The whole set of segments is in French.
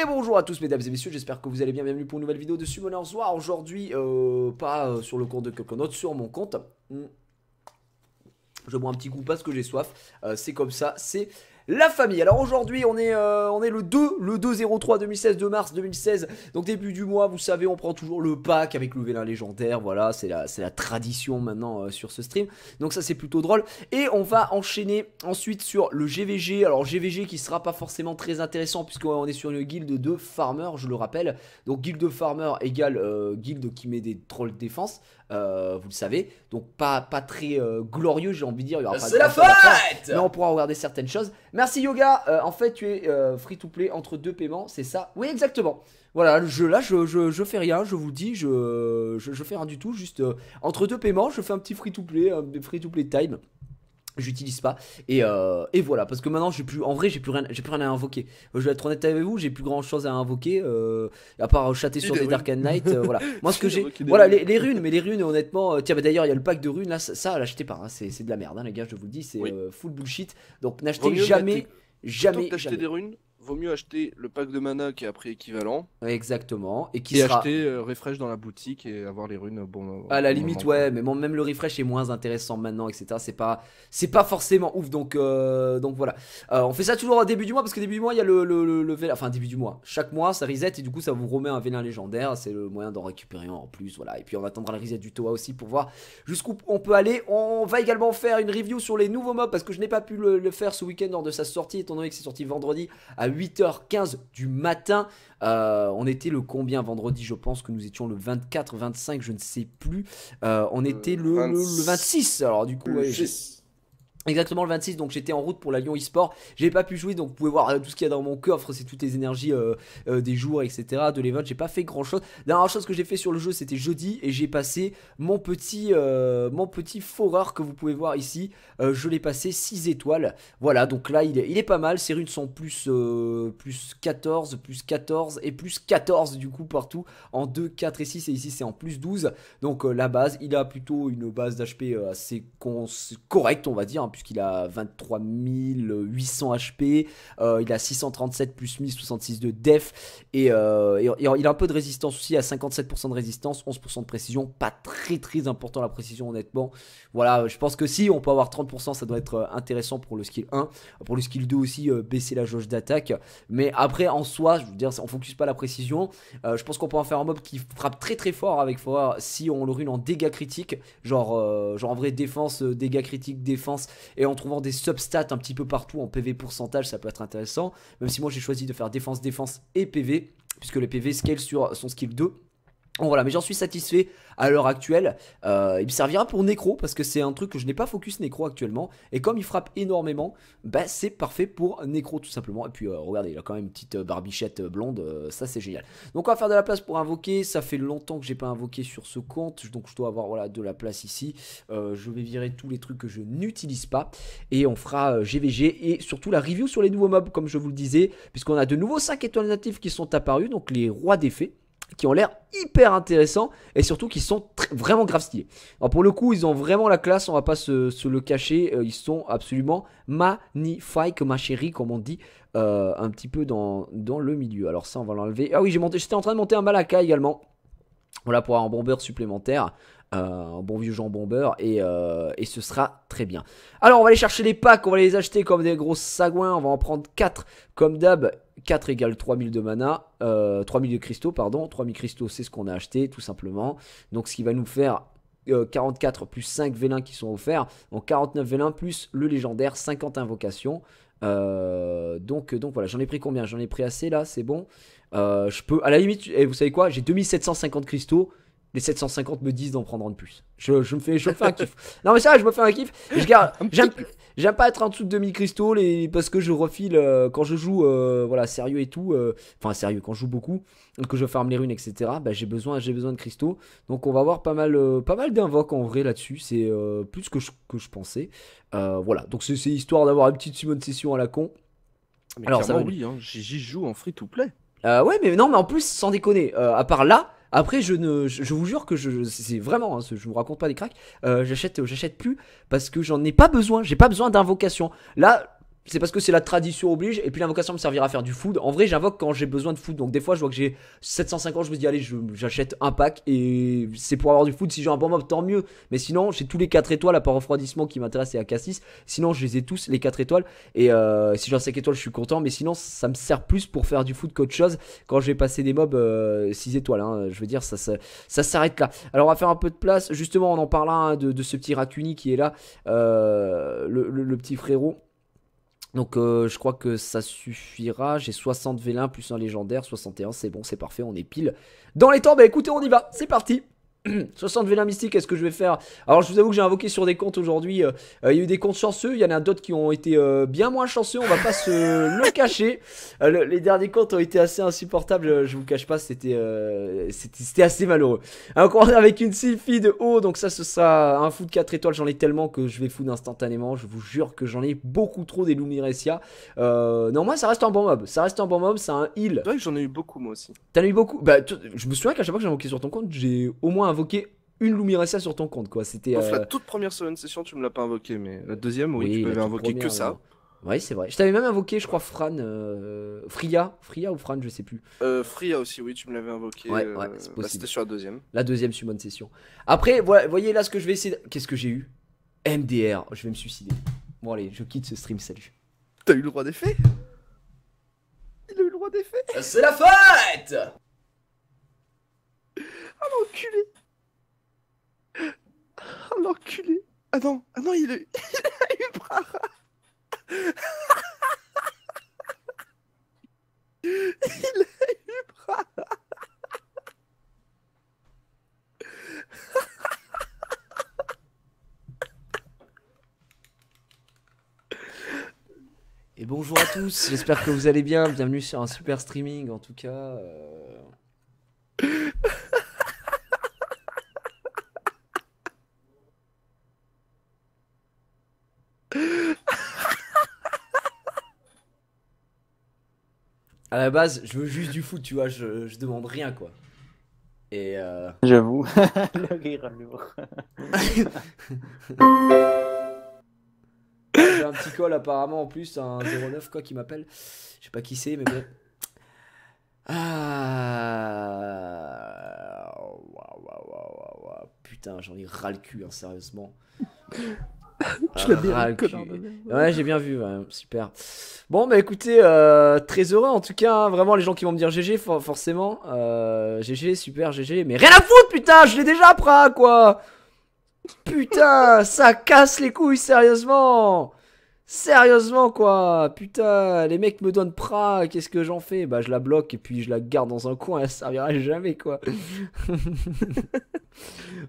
Et bonjour à tous mesdames et messieurs, j'espère que vous allez bien, bienvenue pour une nouvelle vidéo de Summoners War. Aujourd'hui, pas sur le compte de Coconut, sur mon compte. Je bois un petit coup parce que j'ai soif, c'est comme ça, c'est la famille. Alors aujourd'hui on est le 2-03 2016, 2 mars 2016. Donc début du mois, vous savez, on prend toujours le pack avec le vélin légendaire. Voilà, c'est la tradition maintenant sur ce stream. Donc ça c'est plutôt drôle. Et on va enchaîner ensuite sur le GVG. Alors GVG qui sera pas forcément très intéressant puisqu'on est sur une guilde de farmers, je le rappelle. Donc guilde de farmers égale guilde qui met des trolls défense. Vous le savez, donc pas très glorieux, j'ai envie de dire. C'est la fête. Mais on pourra regarder certaines choses. Merci Yoga, en fait tu es free to play entre deux paiements, c'est ça? Oui, exactement. Voilà, le jeu là, je fais rien, je vous le dis, je fais rien du tout, juste entre deux paiements, je fais un petit free to play time. J'utilise pas et voilà, parce que maintenant j'ai plus, en vrai j'ai plus rien à invoquer. Je vais être honnête avec vous, j'ai plus grand chose à invoquer à part chatter sur des Dark Knight. Voilà, moi ce que j'ai, voilà les runes, mais les runes honnêtement, tiens bah d'ailleurs il y a le pack de runes là, ça l'achetez pas, hein, c'est de la merde hein, les gars, je vous le dis, c'est full bullshit. Donc n'achetez jamais d'acheter des runes, vaut mieux acheter le pack de mana qui est après équivalent. Exactement, et acheter refresh dans la boutique et avoir les runes à la limite moment, ouais, mais bon, même le refresh est moins intéressant maintenant, etc. C'est pas forcément ouf, donc voilà. On fait ça toujours au début du mois parce que début du mois il y a le vélin, enfin début du mois. Chaque mois ça reset et du coup ça vous remet un vélin légendaire, c'est le moyen d'en récupérer un en plus, voilà. Et puis on attendra le reset du Toa aussi pour voir jusqu'où on peut aller. On va également faire une review sur les nouveaux mobs parce que je n'ai pas pu le faire ce week-end lors de sa sortie, étant donné que c'est sorti vendredi à 8h15 du matin. On était le combien vendredi? Je pense que nous étions le 24, 25, je ne sais plus. On était le 26. Alors du coup, ouais, exactement le 26, donc j'étais en route pour la Lyon eSport. J'ai pas pu jouer, donc vous pouvez voir tout ce qu'il y a dans mon coffre, c'est toutes les énergies des jours, etc. De l'event. J'ai pas fait grand chose. La dernière chose que j'ai fait sur le jeu, c'était jeudi, et j'ai passé mon petit foreur que vous pouvez voir ici. Je l'ai passé 6 étoiles. Voilà, donc là il est pas mal. Ces runes sont plus 14, plus 14 et plus 14 du coup partout en 2, 4 et 6, et ici c'est en plus 12. Donc la base, il a plutôt une base d'HP assez correcte, on va dire, hein, puisqu'il a 23 800 HP, il a 637 plus 1066 de def, et il a un peu de résistance aussi, à 57% de résistance, 11% de précision, pas très important la précision honnêtement. Voilà, je pense que si on peut avoir 30%, ça doit être intéressant pour le skill 1, pour le skill 2 aussi, baisser la jauge d'attaque, mais après en soi, je veux dire, on focus pas la précision. Je pense qu'on peut en faire un mob qui frappe très fort avec Foreur si on le rune en dégâts critiques, genre en vrai défense, dégâts critiques, défense, et en trouvant des substats un petit peu partout en PV pourcentage, ça peut être intéressant. Même si moi j'ai choisi de faire défense et PV, puisque le PV scale sur son skill 2. Bon, voilà, mais j'en suis satisfait à l'heure actuelle. Il me servira pour Nécro parce que c'est un truc que je n'ai pas focus Nécro actuellement. Et comme il frappe énormément, bah c'est parfait pour Nécro tout simplement. Et puis regardez, il a quand même une petite barbichette blonde, ça c'est génial. Donc on va faire de la place pour invoquer. Ça fait longtemps que j'ai pas invoqué sur ce compte, donc je dois avoir voilà de la place ici. Je vais virer tous les trucs que je n'utilise pas et on fera GVG et surtout la review sur les nouveaux mobs comme je vous le disais, puisqu'on a de nouveaux 5 étoiles natifs qui sont apparus, donc les rois des fées, qui ont l'air hyper intéressants et surtout qui sont vraiment grave stylés. Alors pour le coup ils ont vraiment la classe, on va pas se le cacher, ils sont absolument magnifiques ma chérie comme on dit, un petit peu dans le milieu. Alors ça on va l'enlever. Ah oui, j'étais en train de monter un Malaka également, voilà, pour avoir un bombeur supplémentaire. Un bon vieux Jean Bomber et ce sera très bien. Alors on va aller chercher les packs, on va les acheter comme des gros sagouins, on va en prendre 4 comme d'hab. 4 égale 3000 de mana, 3000 de cristaux pardon, 3000 cristaux c'est ce qu'on a acheté tout simplement. Donc ce qui va nous faire 44 plus 5 vélins qui sont offerts, donc 49 vélins plus le légendaire, 50 invocations. Donc voilà, j'en ai pris combien? J'en ai pris assez là, c'est bon. Je peux, à la limite, vous savez quoi, j'ai 2750 cristaux. Les 750 me disent d'en prendre un de plus. Je me fais un kiff. Non mais ça, je me fais un kiff. J'aime pas être en dessous de 2000 cristaux parce que je refile quand je joue voilà, sérieux et tout. Enfin sérieux, quand je joue beaucoup, que je farme les runes, etc. Bah, j'ai besoin de cristaux. Donc on va avoir pas mal d'invoques en vrai là-dessus. C'est plus que je pensais. Voilà, donc c'est histoire d'avoir une petite summon session à la con. Mais alors ça va, oui, hein, j'y joue en free to play. Ouais, mais non, mais en plus, sans déconner, à part là. Après, je vous jure que c'est vraiment, hein, je vous raconte pas des cracks. J'achète plus parce que j'en ai pas besoin. J'ai pas besoin d'invocation. Là, c'est parce que c'est la tradition oblige. Et puis l'invocation me servira à faire du food. En vrai, j'invoque quand j'ai besoin de food. Donc des fois, je vois que j'ai 750, je me dis, allez, j'achète un pack. Et c'est pour avoir du food. Si j'ai un bon mob, tant mieux. Mais sinon, j'ai tous les 4 étoiles à part refroidissement qui m'intéresse et AK6. Sinon, je les ai tous, les 4 étoiles. Et si j'ai un 5 étoiles, je suis content. Mais sinon, ça me sert plus pour faire du food qu'autre chose. Quand je vais passer des mobs 6 étoiles. Hein. Je veux dire, ça s'arrête là. Alors, on va faire un peu de place. Justement, on en parlera hein, de ce petit Racuni qui est là. Le petit frérot. Donc je crois que ça suffira. J'ai 60 vélins plus un légendaire, 61, c'est bon, c'est parfait, on est pile dans les temps. Bah écoutez, on y va, c'est parti. 60 vélins mystiques, qu'est-ce que je vais faire? Alors je vous avoue que j'ai invoqué sur des comptes aujourd'hui. Il y a eu des comptes chanceux, il y en a d'autres qui ont été bien moins chanceux, on va pas se le cacher. Les derniers comptes ont été assez insupportables, je vous cache pas, c'était assez malheureux. Alors on commence avec une Sylphie de haut, donc ça ce sera un food 4 étoiles, j'en ai tellement que je vais food instantanément. Je vous jure que j'en ai beaucoup trop des Lumiresia. Non, moi ça reste un bon mob, c'est un heal. C'est vrai que j'en ai eu beaucoup moi aussi. T'en as eu beaucoup? Bah je me souviens qu'à chaque fois que j'ai invoqué sur ton compte, j'ai au moins invoqué une Lumiresia sur ton compte quoi. C'était Sauf la toute première session, tu me l'as pas invoqué, mais la deuxième, oui, tu la m'avais toute invoqué que première, ça. Ouais, c'est vrai. Je t'avais même invoqué, je crois, Fran, Fria ou Fran, je sais plus. Fria aussi, oui, tu me l'avais invoqué. Ouais, c'est Bah, possible. c'était sur la deuxième. La deuxième summon session. Après, voyez là ce que je vais essayer. Qu'est-ce que j'ai eu? MDR. Je vais me suicider. Bon allez, je quitte ce stream. Salut. T'as eu le droit des faits? Il a eu le droit des faits? C'est la fête! Ah l'enculé! Ah l'enculé! Ah non, il a eu Brara! Il a eu Brara! Et bonjour à tous, j'espère que vous allez bien. Bienvenue sur un super streaming en tout cas. À la base, je veux juste du foot, tu vois, je demande rien quoi. Et J'avoue, le rire lourd. J'ai un petit call apparemment en plus, un 09 quoi qui m'appelle. Je sais pas qui c'est mais bon. Ah. Waouh. Putain, j'en ai ras le cul, hein, sérieusement. Tu l'as bien, Ras le connard cul. de merde. Ouais, j'ai bien vu, ouais, super. Bon, bah écoutez, très heureux en tout cas. Hein, vraiment, les gens qui vont me dire GG, forcément. GG, super, GG. Mais rien à foutre, putain, je l'ai déjà pris, quoi. Putain, ça casse les couilles, sérieusement. Sérieusement quoi, putain, les mecs me donnent Pra, qu'est-ce que j'en fais? Bah je la bloque et puis je la garde dans un coin, elle servira jamais quoi.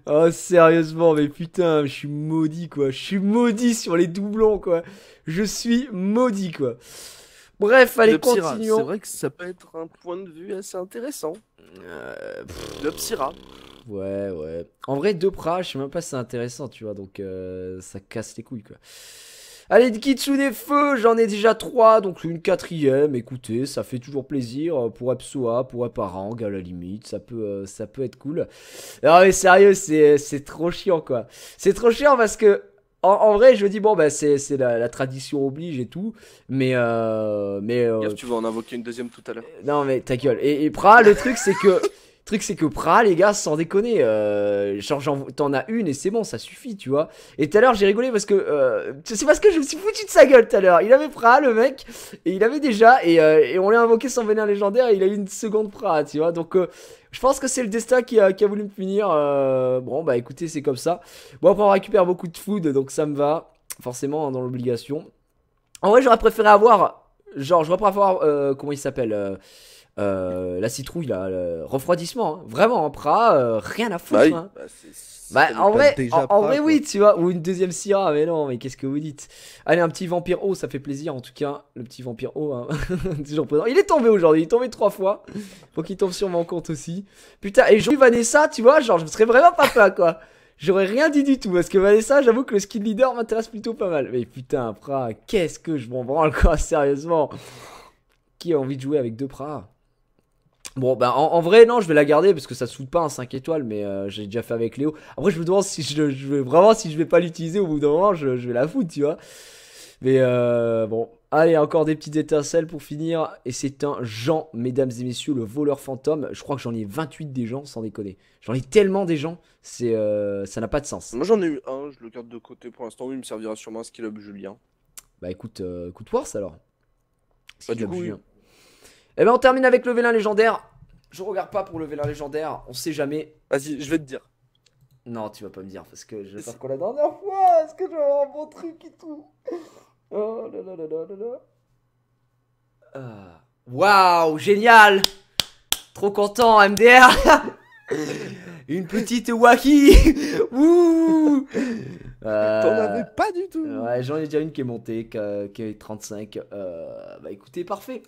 Oh sérieusement, mais putain, je suis maudit quoi, je suis maudit sur les doublons quoi. Je suis maudit quoi. Bref, allez, Le Psyra, continuons. c'est vrai que ça peut être un point de vue assez intéressant. Le Psyra. Ouais. En vrai, 2 Pra, je sais même pas si c'est intéressant, tu vois, donc ça casse les couilles quoi. Allez, Kitsune Feu, j'en ai déjà 3, donc une 4ème, écoutez, ça fait toujours plaisir, pour Epsoa, pour Eparang, à la limite, ça peut être cool. Non mais sérieux, c'est trop chiant quoi. C'est trop chiant parce que, en vrai, je me dis, bon bah c'est la tradition oblige et tout, mais Gaffe, tu vas en invoquer une deuxième tout à l'heure. non mais ta gueule, et Pra, le truc c'est que... Pra, les gars, sans déconner, genre t'en as une et c'est bon, ça suffit, tu vois. Et tout à l'heure, j'ai rigolé parce que c'est parce que je me suis foutu de sa gueule tout à l'heure. Il avait Pra, le mec, et il avait déjà, et on l'a invoqué son vénin légendaire, et il a eu une seconde Pra, tu vois. Donc, je pense que c'est le destin qui a voulu me punir. Bon, bah écoutez, c'est comme ça. Bon, après, on récupère beaucoup de food, donc ça me va, forcément, dans l'obligation. En vrai, j'aurais préféré avoir, comment il s'appelle la citrouille là, le refroidissement, hein. Vraiment en Pra, rien à foutre. Hein. En vrai, oui, tu vois, ou une deuxième Syrah, mais non, mais qu'est-ce que vous dites? Allez, un petit vampire haut, ça fait plaisir en tout cas, le petit vampire haut, hein. Toujours présent. Il est tombé aujourd'hui, il est tombé 3 fois, faut qu'il tombe sur mon compte aussi. Putain, et j'aurais eu Vanessa, tu vois, genre je me serais vraiment pas fait quoi. J'aurais rien dit du tout, parce que Vanessa, j'avoue que le skin leader m'intéresse plutôt pas mal. Mais putain, Pra, qu'est-ce que je m'en branle quoi, sérieusement. Qui a envie de jouer avec 2 Pra? Bon, bah en vrai, non, je vais la garder parce que ça se fout pas un 5 étoiles, mais j'ai déjà fait avec Léo. Après, je me demande si je vais pas l'utiliser au bout d'un moment, je vais la foutre, tu vois. Mais bon, allez, encore des petites étincelles pour finir. Et c'est un Jean, mesdames et messieurs, le voleur fantôme. Je crois que j'en ai 28 des gens, sans déconner. J'en ai tellement des gens, ça n'a pas de sens. Moi j'en ai eu un, je le garde de côté pour l'instant. Oui, il me servira sûrement un skill up Julien. Bah écoute, écoute Wars alors. Bah, du coup, oui. Eh ben on termine avec le vélin légendaire. Je regarde pas pour le vélin légendaire, on sait jamais. Vas-y, je vais te dire. Non, tu vas pas me dire parce que je vais faire comme la dernière fois. Est-ce que je vais avoir un bon truc et tout? Oh là là là là là là. Waouh, génial! Trop content, MDR! Une petite Waki! Wouh! T'en avais pas du tout! Ouais, j'en ai déjà une qui est montée, qui est 35. Bah écoutez, parfait.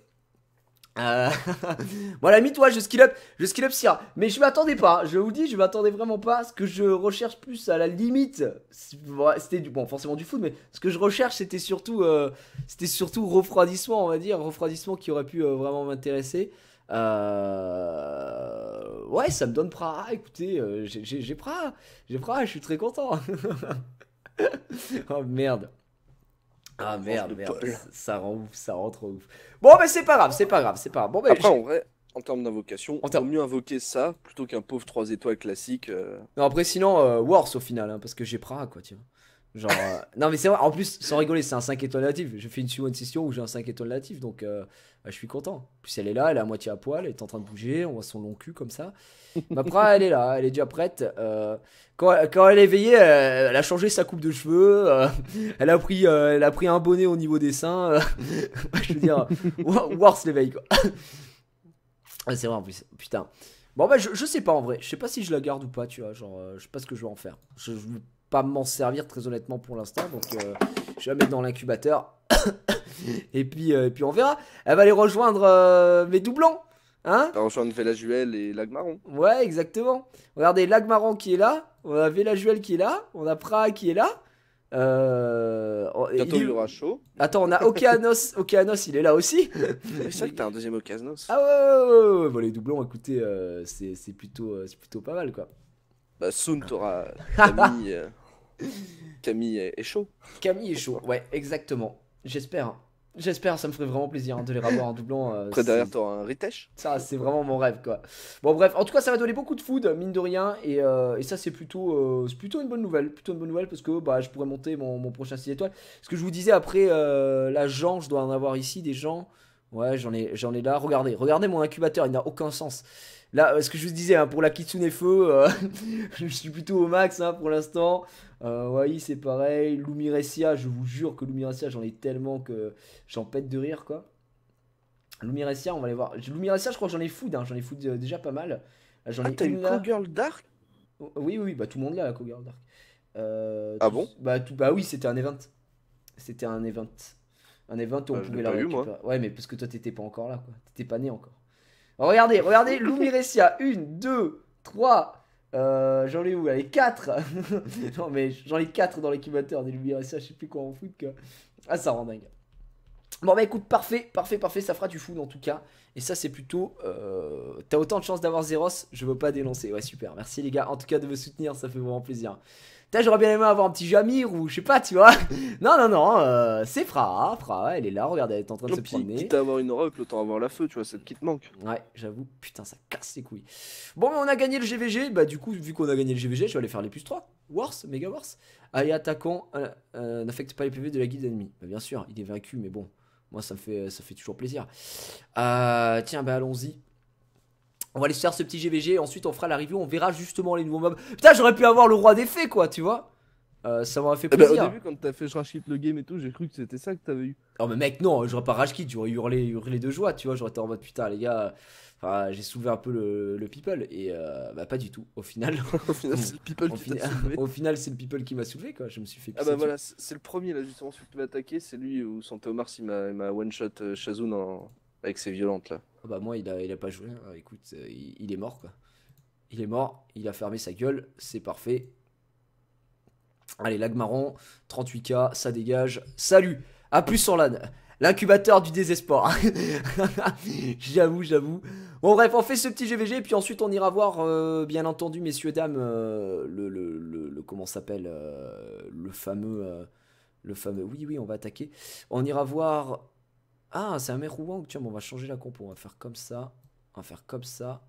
Bon, à la limite, ouais, je skill up Syrah. Mais je m'attendais pas, je vous dis, je m'attendais vraiment pas. Ce que je recherche plus à la limite, c'était bon, forcément du foot, mais ce que je recherche, c'était surtout refroidissement, on va dire. Refroidissement qui aurait pu vraiment m'intéresser. Ouais, ça me donne Praha. Écoutez, j'ai Praha, je suis très content. Oh merde. Ah merde, ça rend ouf, ça rend trop ouf. Bon, mais c'est pas grave. Bon, bah, après, en vrai, en termes d'invocation, vaut mieux invoquer ça plutôt qu'un pauvre 3 étoiles classique. Non, après, sinon, Wars au final, hein, parce que j'ai Praha, quoi, tiens. Genre, non, mais c'est vrai, en plus, sans rigoler, c'est un 5 étoiles natif. Je fais une suivante session où j'ai un 5 étoiles natif, donc bah, je suis content. En plus, elle est là, elle est à moitié à poil, elle est en train de bouger, on voit son long cul comme ça. Ma Praha, elle est là, elle est déjà prête. Quand elle est éveillée, elle a changé sa coupe de cheveux, elle a pris un bonnet au niveau des seins. Je veux dire, Wars l'éveille, quoi. C'est vrai en plus, putain. Bon, bah, je sais pas en vrai, je sais pas si je la garde ou pas, tu vois. Genre, je sais pas ce que je vais en faire. Je veux pas m'en servir très honnêtement pour l'instant, donc je vais la mettre dans l'incubateur. et puis on verra. Elle va aller rejoindre mes doublons. Hein? Elle va rejoindre Velajuel et Lagmaron. Ouais, exactement. Regardez, Lagmaron qui est là. On a Velajuel qui est là. On a Praha qui est là. Bientôt il y aura chaud. Attends, on a Okeanos. Okeanos, il est là aussi. C'est vrai que t'as un deuxième Okeanos. Ah ouais. Bon, les doublons, écoutez, c'est plutôt pas mal, quoi. Bah, soon t'auras Camille est chaud. Camille est chaud, ouais, exactement. J'espère. J'espère, ça me ferait vraiment plaisir de les revoir en doublon. Après, derrière, t'auras un Ritesh. Ça, c'est vraiment mon rêve, quoi. Bon, bref, en tout cas, ça va donner beaucoup de food, mine de rien. Et ça, c'est plutôt une bonne nouvelle. Plutôt une bonne nouvelle parce que bah, je pourrais monter mon prochain 6 étoiles. Ce que je vous disais après, la Jean, je dois en avoir ici des gens. Ouais, j'en ai là. Regardez mon incubateur, il n'a aucun sens. Là, ce que je vous disais, hein, pour la Kitsune Feu, je suis plutôt au max hein, pour l'instant. Ouais, c'est pareil. Lumiresia, je vous jure que Lumiresia, j'en ai tellement que j'en pète de rire, quoi. Lumiresia, on va aller voir. Lumiresia, je crois que j'en ai food, hein. J'en ai food déjà pas mal. J'en ai t'as une Cowgirl Dark? Oui, bah tout le monde là, la Cowgirl Dark. Ah bon? Bah oui, c'était un event. C'était un event. Un event où on pouvait la récupérer. Ouais, mais parce que toi, t'étais pas encore là, quoi. T'étais pas né encore. Alors, regardez, Lumiresia, 1, 2, 3. J'en ai où? Allez, 4. Non, mais j'en ai 4 dans l'incubateur des Lumiresia, je sais plus quoi en foot, quoi. Ah, ça rend dingue. Bon, bah écoute, parfait, ça fera du food en tout cas. Et ça, c'est plutôt. T'as autant de chances d'avoir Zeros, je veux pas dénoncer. Ouais, super, merci les gars, en tout cas de me soutenir, ça fait vraiment plaisir. J'aurais bien aimé avoir un petit Jamir ou je sais pas, tu vois. Non, c'est Fra, elle est là, regardez, elle est en train de se promener. Quitte à avoir une rock, autant avoir la feu, tu vois, c'est le qui te manque. Ouais, j'avoue, putain, ça casse les couilles. Bon, mais on a gagné le GVG, bah du coup, vu qu'on a gagné le GVG, je vais aller faire les plus 3. Wars, méga Wars. Allez, attaquant, n'affecte pas les PV de la guilde ennemie. Bah bien sûr, il est vaincu, mais bon, moi ça me fait toujours plaisir. Tiens, bah allons-y. On va aller se faire ce petit GVG, ensuite on fera la review, on verra justement les nouveaux mobs. Putain, j'aurais pu avoir le roi des fées, quoi, tu vois. Ça m'aurait fait plaisir. Au début, quand t'as fait je rage le game et tout, j'ai cru que c'était ça que t'avais eu. Oh, mais mec, non, j'aurais pas rage j'aurais hurlé de joie, tu vois. J'aurais été en mode putain, les gars. Enfin, j'ai soulevé un peu le people et bah pas du tout. Au final, au final, c'est le people qui t'a soulevé. Au final, c'est le people qui m'a soulevé, quoi. Je me suis fait. Ah bah voilà, c'est le premier là justement celui qui m'a attaqué, c'est lui où Santomars il m'a one shot Shazun avec ses violentes là. Ah bah moi il a pas joué. Écoute, il est mort quoi. Il est mort, il a fermé sa gueule, c'est parfait. Allez, Lagmaron, 38k, ça dégage. Salut, à plus sur LAN. L'incubateur du désespoir. J'avoue. Bon bref, on fait ce petit GVG et puis ensuite on ira voir, bien entendu, messieurs dames, le comment s'appelle, le fameux Le fameux. Oui, oui, on va attaquer. On ira voir. Ah, c'est un Meruang. Tiens, bon, on va changer la compo. On va faire comme ça. On va faire comme ça.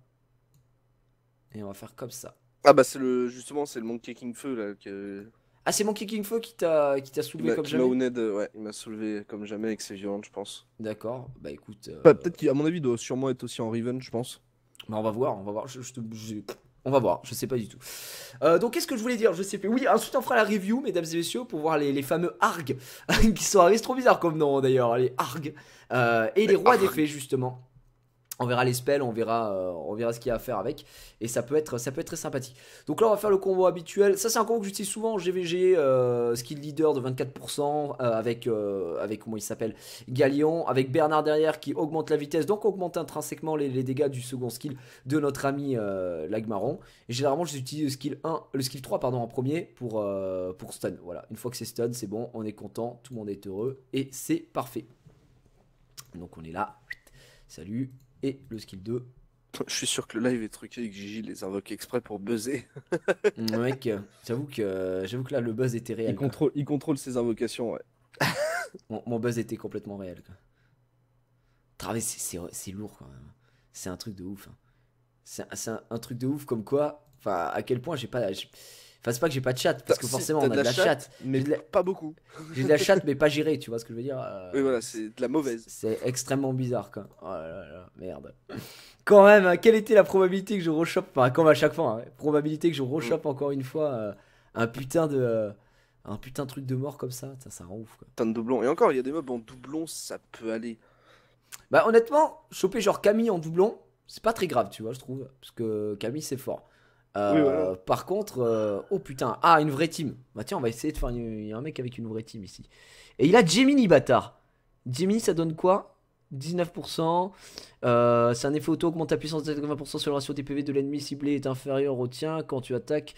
Et on va faire comme ça. Ah bah c'est justement c'est le Monkey King Feu là Ah, c'est mon Kicking Feu qui t'a soulevé comme qui m'a jamais? owned, ouais, il m'a soulevé comme jamais avec ses violentes, je pense. D'accord. Bah écoute. Bah, peut-être qu'à mon avis, il doit sûrement être aussi en Riven, je pense. Bah, on va voir. On va voir. On va voir. Je sais pas du tout. Donc, qu'est-ce que je voulais dire? Je sais plus. Oui, ensuite, on fera la review, mesdames et messieurs, pour voir les fameux ARG qui sont arrivés. C'est trop bizarre comme nom d'ailleurs. Les ARG. Et les rois des fées, justement. On verra les spells, on verra ce qu'il y a à faire avec. Et ça peut être très sympathique. Donc là, on va faire le combo habituel. Ça, c'est un combo que j'utilise souvent en GVG. Skill leader de 24%. Avec comment il s'appelle, Galion. Avec Bernard derrière qui augmente la vitesse. Donc, augmente intrinsèquement les dégâts du second skill de notre ami Lagmaron. Et généralement, j'utilise le skill 3 pardon, en premier pour stun. Voilà. Une fois que c'est stun, c'est bon. On est content. Tout le monde est heureux. Et c'est parfait. Donc, on est là. Salut. Et le skill 2. Je suis sûr que le live est truqué et que Gigi les invoque exprès pour buzzer. Mec, j'avoue que là le buzz était réel. Il contrôle ses invocations, ouais. Mon buzz était complètement réel. Quoi. C'est lourd quand même. C'est un truc de ouf. Hein. C'est un truc de ouf comme quoi. Enfin, à quel point j'ai pas. Enfin, c'est pas que j'ai pas de chat, parce que forcément on a de la chat. Mais pas beaucoup. J'ai de la chat, mais pas gérée, tu vois ce que je veux dire. Oui, voilà, c'est de la mauvaise. C'est extrêmement bizarre, quoi. Oh là là, merde. Quand même, hein, quelle était la probabilité que je rechoppe, enfin, comme à chaque fois, hein, probabilité que je rechoppe encore une fois un putain de truc de mort comme ça rend ouf, quoi. Putain de doublon. Et encore, il y a des mobs en doublon, ça peut aller. Bah, honnêtement, choper genre Camille en doublon, c'est pas très grave, tu vois, je trouve, parce que Camille c'est fort. Oui, voilà. Par contre, oh putain, ah, une vraie team. Bah tiens, on va essayer de faire il y a un mec avec une vraie team ici. Et il a Gemini, bâtard. Gemini, ça donne quoi? 19%. C'est un effet auto, augmente ta puissance de 20% sur le ratio des PV de l'ennemi ciblé est inférieur au tien quand tu attaques.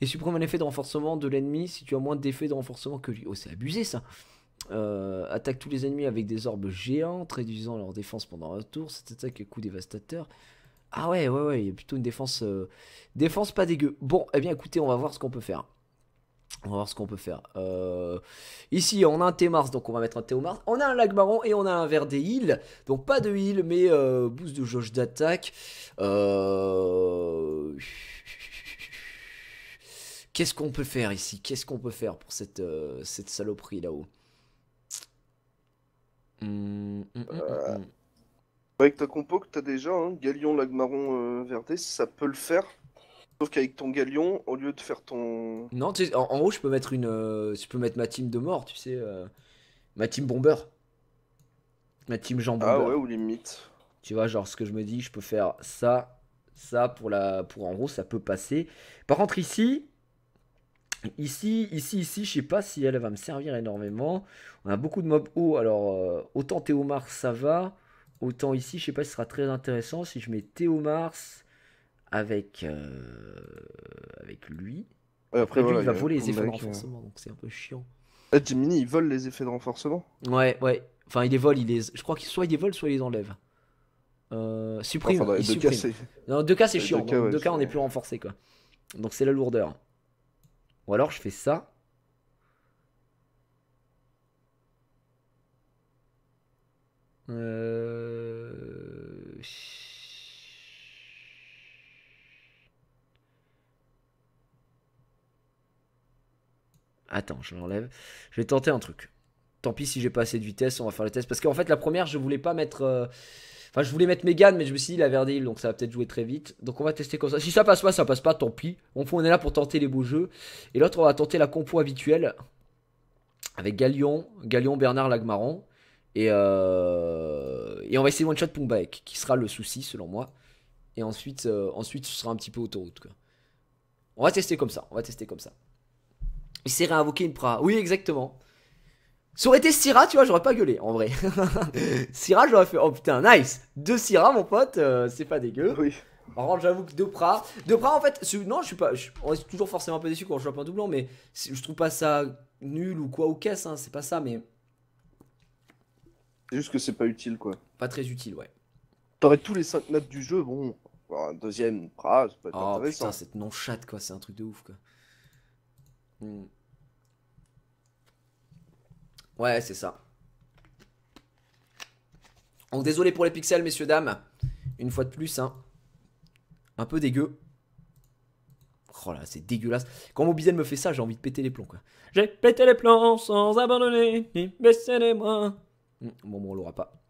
Et supprime un effet de renforcement de l'ennemi si tu as moins d'effets de renforcement que lui. Oh, c'est abusé ça. Attaque tous les ennemis avec des orbes géantes, réduisant leur défense pendant un tour. Cette attaque est coup dévastateur. Ah ouais, il y a plutôt une défense pas dégueu. Bon, eh bien écoutez, on va voir ce qu'on peut faire. Ici, on a un T-Mars, donc on va mettre un Théomars. On a un Lagmaron et on a un verre des heals. Donc pas de heal, mais boost de jauge d'attaque. Qu'est-ce qu'on peut faire ici? Qu'est-ce qu'on peut faire pour cette saloperie là-haut? Avec ta compo que t'as déjà, hein, Galion, Lagmaron, Verdé, ça peut le faire. Sauf qu'avec ton Galion, au lieu de faire ton... Non, tu sais, en haut, je peux mettre ma team de mort, tu sais. Ma team bomber. Ma team Jean Bomber. Ah ouais, ou limite. Tu vois, genre, ce que je me dis, je peux faire ça pour en gros, ça peut passer. Par contre, ici, je sais pas si elle va me servir énormément. On a beaucoup de mobs hauts, alors autant Théomars ça va, autant ici, je sais pas si ce sera très intéressant si je mets Théomars avec lui. Ouais, après, Lui, voilà, il va y a voler les effets de comeback, renforcement, donc c'est un peu chiant. Ah, Gemini, il vole les effets de renforcement. Ouais. Enfin, il les vole, je crois qu'il soit il les vole, soit il les enlève. Supprime, Enfin, dans les il deux cas, supprime. c'est... Dans deux cas, c'est Dans les chiant. deux cas, Dans ouais, deux cas, on c'est- est plus renforcé, quoi. Donc c'est la lourdeur. Ou alors je fais ça. Euh... Attends, je l'enlève. Je vais tenter un truc. Tant pis si j'ai pas assez de vitesse, on va faire le test. Parce qu'en fait, la première, je voulais pas mettre. Enfin, je voulais mettre Megan, mais je me suis dit, la Verdil, donc ça va peut-être jouer très vite. Donc on va tester comme ça. Si ça passe pas, tant pis. On est là pour tenter les beaux jeux. Et l'autre, on va tenter la compo habituelle. Avec Galion, Bernard, Lagmaron. Et on va essayer One Shot Pumbaek, qui sera le souci selon moi. Et ensuite, ce sera un petit peu autoroute, quoi. On va tester comme ça. Il s'est réinvoqué une pra. Oui, exactement. Ça aurait été Syrah, tu vois, j'aurais pas gueulé, en vrai. Syrah, j'aurais fait, oh putain, nice. 2 Syrah, mon pote, c'est pas dégueu. Oui. Par contre, j'avoue que 2 pra. 2 pra, en fait, non, je suis pas. On est toujours forcément un peu déçu quand je joue un doublon, mais je trouve pas ça nul ou quoi ou qu'est-ce, hein, c'est pas ça, mais C'est juste que c'est pas utile, quoi. pas très utile, ouais. T'aurais tous les 5 notes du jeu, bon... Un deuxième Pra, ça peut être Oh intéressant. putain, cette non-chatte, quoi, c'est un truc de ouf, quoi. Ouais, c'est ça. Donc désolé pour les pixels, messieurs, dames. Une fois de plus, hein. Un peu dégueu. Oh là, c'est dégueulasse. Quand Mobizen me fait ça, j'ai envie de péter les plombs, quoi. J'ai pété les plombs sans abandonner, ni baisser les bras. Bon, on l'aura pas.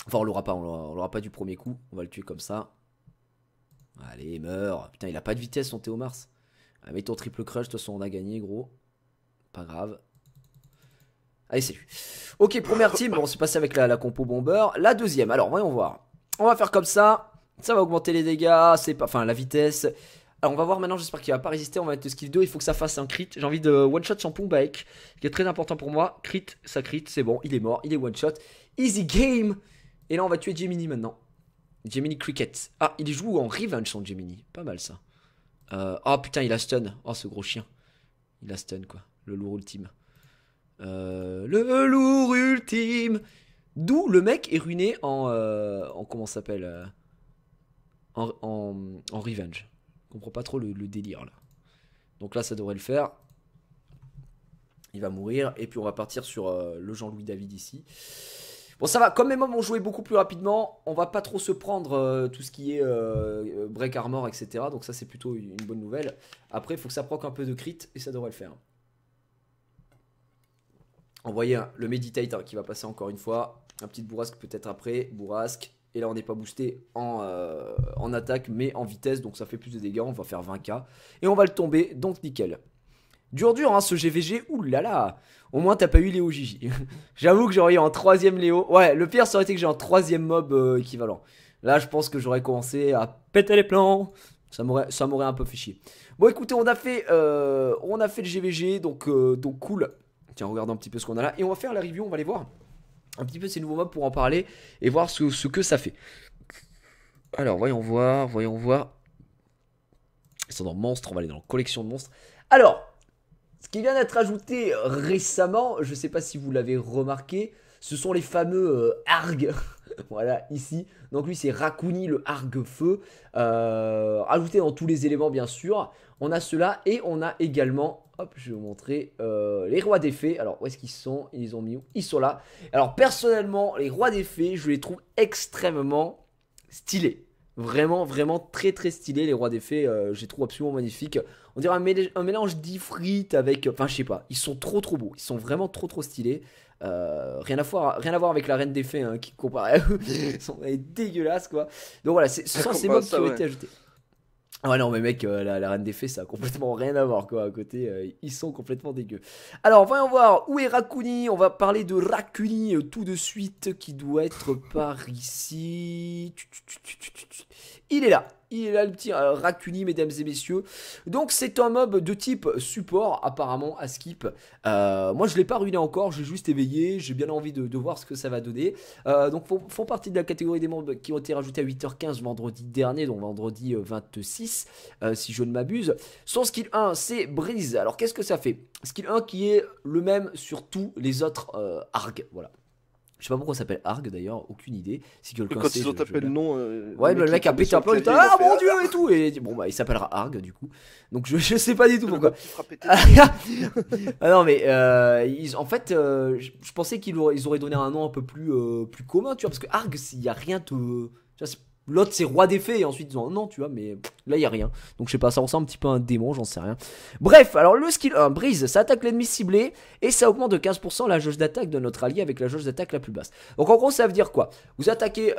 Enfin, on l'aura pas, on l'aura pas du premier coup. On va le tuer comme ça. Allez, meurs. Putain, il a pas de vitesse, son Théo Mars. Mets ton triple crush, de toute façon, on a gagné, gros. Pas grave. Allez, salut. Ok, première team. Bon, on s'est passé avec la compo bomber. La deuxième, alors, voyons voir. On va faire comme ça. Ça va augmenter les dégâts. C'est pas... Enfin, la vitesse. Alors, on va voir maintenant. J'espère qu'il va pas résister. On va mettre le skill 2. Il faut que ça fasse un crit. J'ai envie de one-shot son Pumbaek, qui est très important pour moi. Crit, ça crit. C'est bon. Il est mort. Il est one-shot. Easy game. Et là, on va tuer Gemini maintenant. Gemini Cricket. Ah, il joue en revenge, son Gemini. Pas mal, ça. Oh, putain, il a stun. Oh, ce gros chien. Il a stun, quoi. Le lourd ultime. Le lourd ultime. D'où le mec est ruiné en comment ça s'appelle en revenge. Je comprends pas trop le délire là. Donc là ça devrait le faire. Il va mourir et puis on va partir sur le Jean-Louis David ici. Bon ça va, comme mes mobs ont joué beaucoup plus rapidement, on va pas trop se prendre tout ce qui est break armor etc. Donc ça c'est plutôt une bonne nouvelle. Après il faut que ça proc un peu de crit et ça devrait le faire. Envoyer le Meditate hein, qui va passer encore une fois. Un petit bourrasque peut-être après. Bourrasque. Et là on n'est pas boosté en attaque mais en vitesse. Donc ça fait plus de dégâts. On va faire 20k. Et on va le tomber. Donc nickel. Dur hein ce GVG. Ouh là là. Au moins t'as pas eu Léo Gigi. J'avoue que j'aurais eu en troisième Léo. Ouais le pire ça aurait été que j'ai un troisième mob équivalent. Là je pense que j'aurais commencé à péter les plans. Ça m'aurait un peu fait chier. Bon écoutez on a fait le GVG. Donc cool. Tiens, regardons un petit peu ce qu'on a là. Et on va faire la review, on va aller voir un petit peu ces nouveaux mobs pour en parler et voir ce que ça fait. Alors, voyons voir. Ils sont dans monstres, on va aller dans la collection de monstres. Alors, ce qui vient d'être ajouté récemment, je ne sais pas si vous l'avez remarqué, ce sont les fameux Arg. Voilà, ici. Donc lui, c'est Raccouni, le Arg Feu. Ajouté dans tous les éléments, bien sûr. On a cela et on a également... Hop, je vais vous montrer les rois des fées. Alors, où est-ce qu'ils sont? Ils les ont mis où? Ils sont là. Alors, personnellement, les rois des fées, je les trouve extrêmement stylés. Vraiment, vraiment très, très stylés, les rois des fées. Je les trouve absolument magnifiques. On dirait un mélange d'Ifrit avec... Enfin, je sais pas. Ils sont trop, trop beaux. Ils sont vraiment trop, trop stylés. Rien à voir avec la reine des fées hein, qui compare à eux. Ils sont dégueulasses, quoi. Donc, voilà, ce sont ces mobs qui ont été ajoutés. Ouais non mais mec la reine des fées ça a complètement rien à voir quoi à côté ils sont complètement dégueux. Alors voyons voir où est Raccouni. On va parler de Raccouni tout de suite qui doit être par ici. Il est là le petit Raccouni mesdames et messieurs. Donc c'est un mob de type support apparemment à skip. Moi je l'ai pas ruiné encore, j'ai juste éveillé, j'ai bien envie de voir ce que ça va donner. Donc font partie de la catégorie des mobs qui ont été rajoutés à 8h15 vendredi dernier, donc vendredi 26 si je ne m'abuse. Son skill 1 c'est Brise. Alors qu'est-ce que ça fait? Skill 1 qui est le même sur tous les autres Arg, voilà. Je sais pas pourquoi ça s'appelle Arg d'ailleurs, aucune idée. Si quelqu'un quand sait, ils ont tapé le nom. Ouais, le mec a pété un plomb, il était ah mon dieu et tout. Et bon, bah il s'appellera Arg du coup. Donc je sais pas du tout pourquoi. Ah non, mais en fait, je pensais qu'ils auraient donné un nom un peu plus commun, tu vois. Parce que Arg, il y a rien de. L'autre c'est roi des fées et ensuite ils ont un nom tu vois mais là il y a rien. Donc je sais pas ça ressemble un petit peu à un démon j'en sais rien. Bref alors le skill 1 Brise ça attaque l'ennemi ciblé et ça augmente de 15% la jauge d'attaque de notre allié avec la jauge d'attaque la plus basse. Donc en gros ça veut dire quoi? Vous attaquez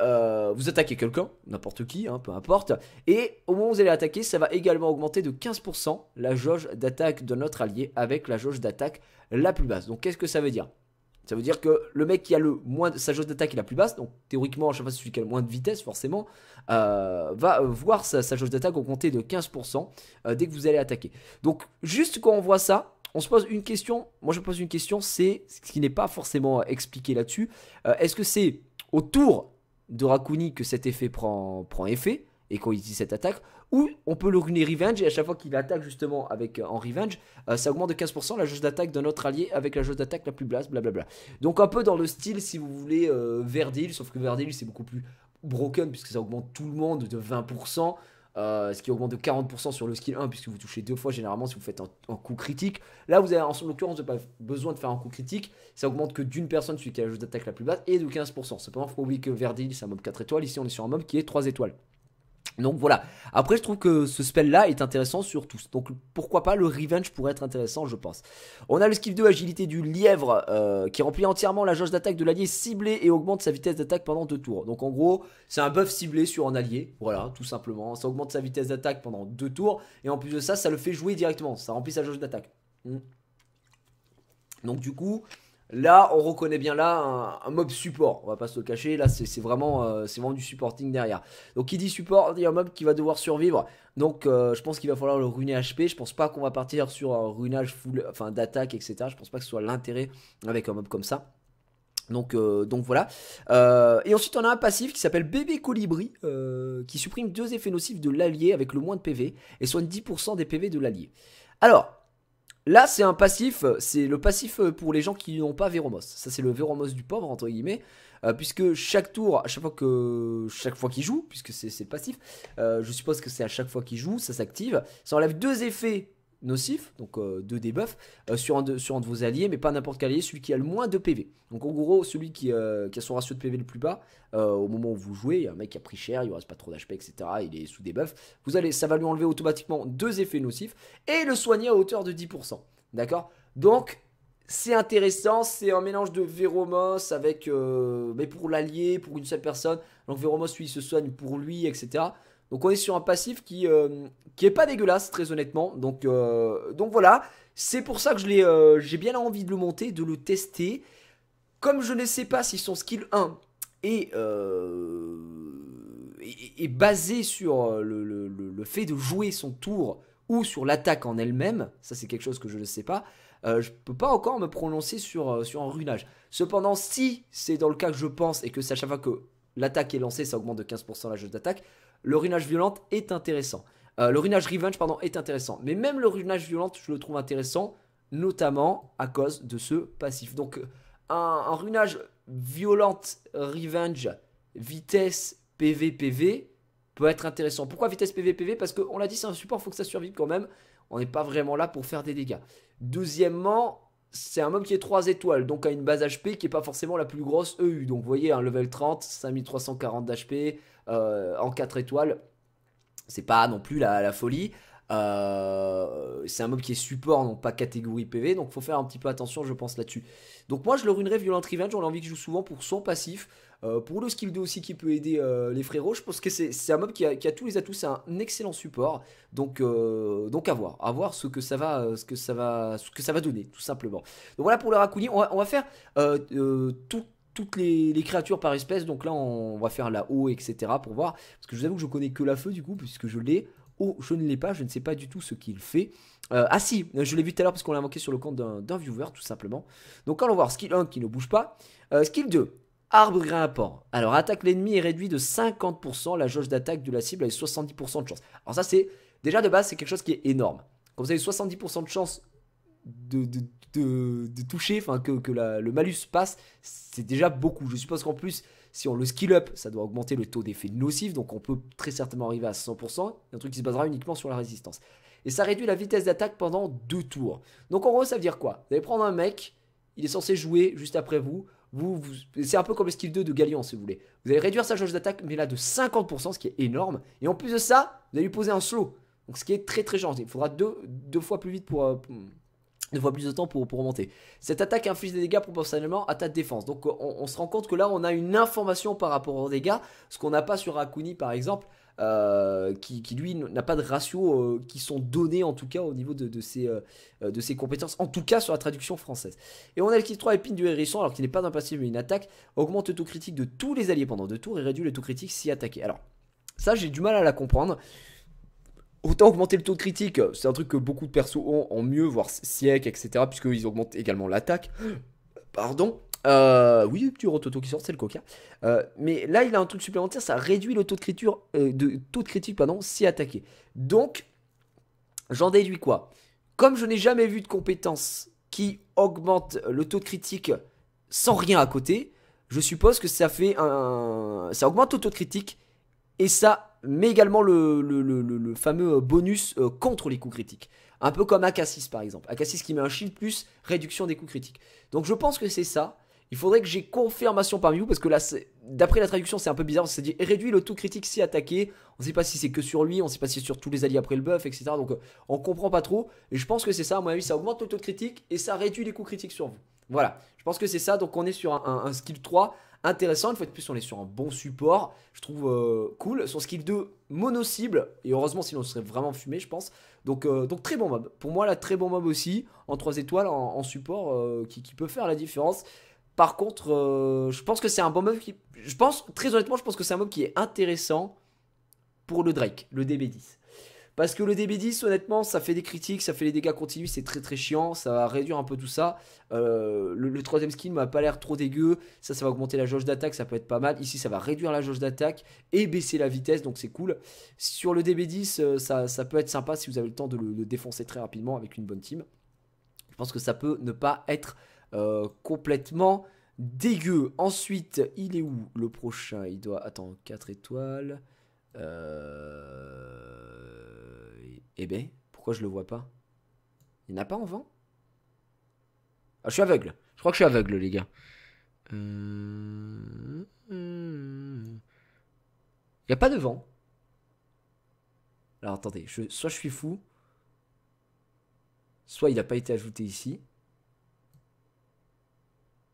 quelqu'un, n'importe qui hein, peu importe. Et au moment où vous allez attaquer ça va également augmenter de 15% la jauge d'attaque de notre allié avec la jauge d'attaque la plus basse. Donc qu'est-ce que ça veut dire? Ça veut dire que le mec qui a le moins de sa jauge d'attaque est la plus basse, donc théoriquement, à chaque fois celui qui a le moins de vitesse, forcément, va voir sa jauge d'attaque augmenter de 15% dès que vous allez attaquer. Donc, juste quand on voit ça, on se pose une question. Moi, je me pose une question, c'est ce qui n'est pas forcément expliqué là-dessus. Est-ce que c'est au tour de Raccouni que cet effet prend effet et qu'on utilise cette attaque, ou on peut le ruiner revenge et à chaque fois qu'il attaque justement avec en revenge ça augmente de 15% la jauge d'attaque de notre allié avec la jauge d'attaque la plus basse, blablabla. Donc un peu dans le style si vous voulez Verdil, sauf que Verdil c'est beaucoup plus broken puisque ça augmente tout le monde de 20%. ce qui augmente de 40% sur le skill 1 puisque vous touchez 2 fois généralement si vous faites un coup critique. Là vous avez en l'occurrence vous n'avez pas besoin de faire un coup critique, ça augmente que d'une personne celui qui a la jauge d'attaque la plus basse et de 15%. Cependant il faut pas oublier que Verdil c'est un mob 4 étoiles, ici on est sur un mob qui est 3 étoiles. Donc voilà, après je trouve que ce spell là est intéressant sur tous, donc pourquoi pas le revenge pourrait être intéressant je pense. On a le skill 2 agilité du lièvre qui remplit entièrement la jauge d'attaque de l'allié ciblé et augmente sa vitesse d'attaque pendant 2 tours. Donc en gros c'est un buff ciblé sur un allié, voilà tout simplement, ça augmente sa vitesse d'attaque pendant 2 tours et en plus de ça ça le fait jouer directement, ça remplit sa jauge d'attaque. Donc du coup... Là, on reconnaît bien là un mob support, on va pas se le cacher, là c'est vraiment du supporting derrière. Donc qui dit support, dit un mob qui va devoir survivre, donc je pense qu'il va falloir le ruiner HP, je pense pas qu'on va partir sur un runage full, enfin d'attaque etc, je pense pas que ce soit l'intérêt avec un mob comme ça. Donc voilà. Et ensuite on a un passif qui s'appelle Bébé Colibri qui supprime 2 effets nocifs de l'allié avec le moins de PV et soigne 10% des PV de l'allié. Alors... Là c'est un passif, c'est le passif pour les gens qui n'ont pas Véromos. Ça c'est le Véromos du pauvre entre guillemets, puisque chaque tour, à chaque fois qu'il joue, puisque c'est le passif, je suppose que c'est à chaque fois qu'il joue, ça s'active. Ça enlève 2 effets nocifs, donc 2 debuffs, sur un de vos alliés, mais pas n'importe quel allié, celui qui a le moins de PV. Donc en gros, celui qui a son ratio de PV le plus bas, au moment où vous jouez, il y a un mec qui a pris cher, il ne reste pas trop d'HP, etc. Il est sous debuff. Ça va lui enlever automatiquement 2 effets nocifs et le soigner à hauteur de 10%. D'accord? Donc, c'est intéressant, c'est un mélange de Véromos avec, mais pour l'allié, pour une seule personne. Donc Véromos, lui, il se soigne pour lui, etc. Donc on est sur un passif qui est pas dégueulasse très honnêtement. Donc voilà, c'est pour ça que j'ai bien envie de le monter, de le tester. Comme je ne sais pas si son skill 1 est basé sur le fait de jouer son tour ou sur l'attaque en elle-même, ça c'est quelque chose que je ne sais pas. Je peux pas encore me prononcer sur un runage. Cependant, si c'est dans le cas que je pense et que c'est à chaque fois que l'attaque est lancée, ça augmente de 15% la jauge d'attaque, le runage violente est intéressant. Le runage revenge, pardon, est intéressant. Mais même le runage violente, je le trouve intéressant, notamment à cause de ce passif. Donc, un runage violente, revenge, vitesse, PV, PV peut être intéressant. Pourquoi vitesse, PV, PV? Parce qu'on l'a dit, c'est un support, il faut que ça survive quand même. On n'est pas vraiment là pour faire des dégâts. Deuxièmement, c'est un mob qui est 3 étoiles, donc a une base HP qui n'est pas forcément la plus grosse EU. Donc vous voyez, un level 30, 5340 d'HP en 4 étoiles, c'est pas non plus la folie. C'est un mob qui est support, donc pas catégorie PV, donc faut faire un petit peu attention je pense là-dessus. Donc moi je le ruinerai Violent Revenge, on a envie qu'il joue souvent pour son passif, pour le skill 2 aussi qui peut aider les frérots. Je pense que c'est un mob qui a tous les atouts, c'est un excellent support, donc à voir ce que ça va donner tout simplement. Donc voilà pour le Raccouni, on va faire toutes les créatures par espèce, donc là on va faire la eau etc pour voir, parce que je vous avoue que je connais que la feu du coup puisque je l'ai. Oh, je ne l'ai pas, je ne sais pas du tout ce qu'il fait. Ah si, je l'ai vu tout à l'heure parce qu'on l'a manqué sur le compte d'un viewer tout simplement. Donc allons voir, skill 1 qui ne bouge pas. Skill 2, arbre grimpant. Alors attaque l'ennemi est réduit de 50%, la jauge d'attaque de la cible avec 70% de chance. Alors ça c'est, déjà de base c'est quelque chose qui est énorme. Quand vous avez 70% de chance de toucher, enfin que le malus passe, c'est déjà beaucoup. Je suppose qu'en plus, si on le skill up, ça doit augmenter le taux d'effet nocif, donc on peut très certainement arriver à 100%, un truc qui se basera uniquement sur la résistance. Et ça réduit la vitesse d'attaque pendant 2 tours. Donc en gros, ça veut dire quoi? Vous allez prendre un mec, il est censé jouer juste après vous, c'est un peu comme le skill 2 de Galion si vous voulez. Vous allez réduire sa jauge d'attaque, mais là de 50%, ce qui est énorme. Et en plus de ça, vous allez lui poser un slow, donc ce qui est très très gentil. Il faudra deux fois plus vite pour... 2 fois plus de temps pour remonter. Cette attaque inflige des dégâts proportionnellement à ta défense. Donc on se rend compte que là on a une information par rapport aux dégâts, ce qu'on n'a pas sur Raccouni par exemple, qui lui n'a pas de ratio qui sont donnés en tout cas au niveau de ses compétences, en tout cas sur la traduction française. Et on a le kit 3 épine du hérisson, alors qu'il n'est pas d'un passif mais une attaque, augmente le taux critique de tous les alliés pendant 2 tours et réduit le taux critique si attaqué. Alors ça j'ai du mal à la comprendre. Autant augmenter le taux de critique, c'est un truc que beaucoup de persos ont en mieux, voire siècle, etc. Puisqu'ils augmentent également l'attaque. Pardon. Oui, petit rototo qui sort, c'est le coca. Mais là, il a un truc supplémentaire, ça réduit le taux de critique, si attaqué. Donc, j'en déduis quoi? Comme je n'ai jamais vu de compétence qui augmente le taux de critique sans rien à côté, je suppose que ça augmente le taux de critique et ça mais également le fameux bonus contre les coups critiques. Un peu comme Akassis par exemple. Akassis qui met un shield plus réduction des coups critiques. Donc je pense que c'est ça. Il faudrait que j'ai confirmation parmi vous parce que là, d'après la traduction, c'est un peu bizarre. C'est dit réduit le taux critique si attaqué. On ne sait pas si c'est que sur lui, on ne sait pas si c'est sur tous les alliés après le buff, etc. Donc on comprend pas trop. Et je pense que c'est ça. À mon avis, ça augmente le taux de critique et ça réduit les coups critiques sur vous. Voilà. Je pense que c'est ça. Donc on est sur un skill 3 intéressant. Une fois de plus, on est sur un bon support. Je trouve cool. Son skill 2 mono-cible. Et heureusement, sinon on serait vraiment fumé, je pense. Donc très bon mob. Pour moi, là, très bon mob aussi. En 3 étoiles, en support, qui peut faire la différence. Par contre, je pense que c'est un bon mob qui... très honnêtement, je pense que c'est un mob qui est intéressant pour le Drake, le DB10. Parce que le DB10, honnêtement, ça fait des critiques, ça fait les dégâts continus, c'est très très chiant, ça va réduire un peu tout ça. Le troisième skill m'a pas l'air trop dégueu, ça va augmenter la jauge d'attaque, ça peut être pas mal. Ici, ça va réduire la jauge d'attaque et baisser la vitesse, donc c'est cool. Sur le DB10, ça peut être sympa si vous avez le temps de le défoncer très rapidement avec une bonne team. Je pense que ça peut ne pas être... complètement dégueu. Ensuite, il est où le prochain? Il doit... Attends, 4 étoiles. Eh ben, pourquoi je le vois pas? Il n'y en a pas en vent? Ah, je suis aveugle. Je crois que je suis aveugle, les gars. Il n'y a pas de vent. Alors, attendez. Soit je suis fou. Soit il n'a pas été ajouté ici.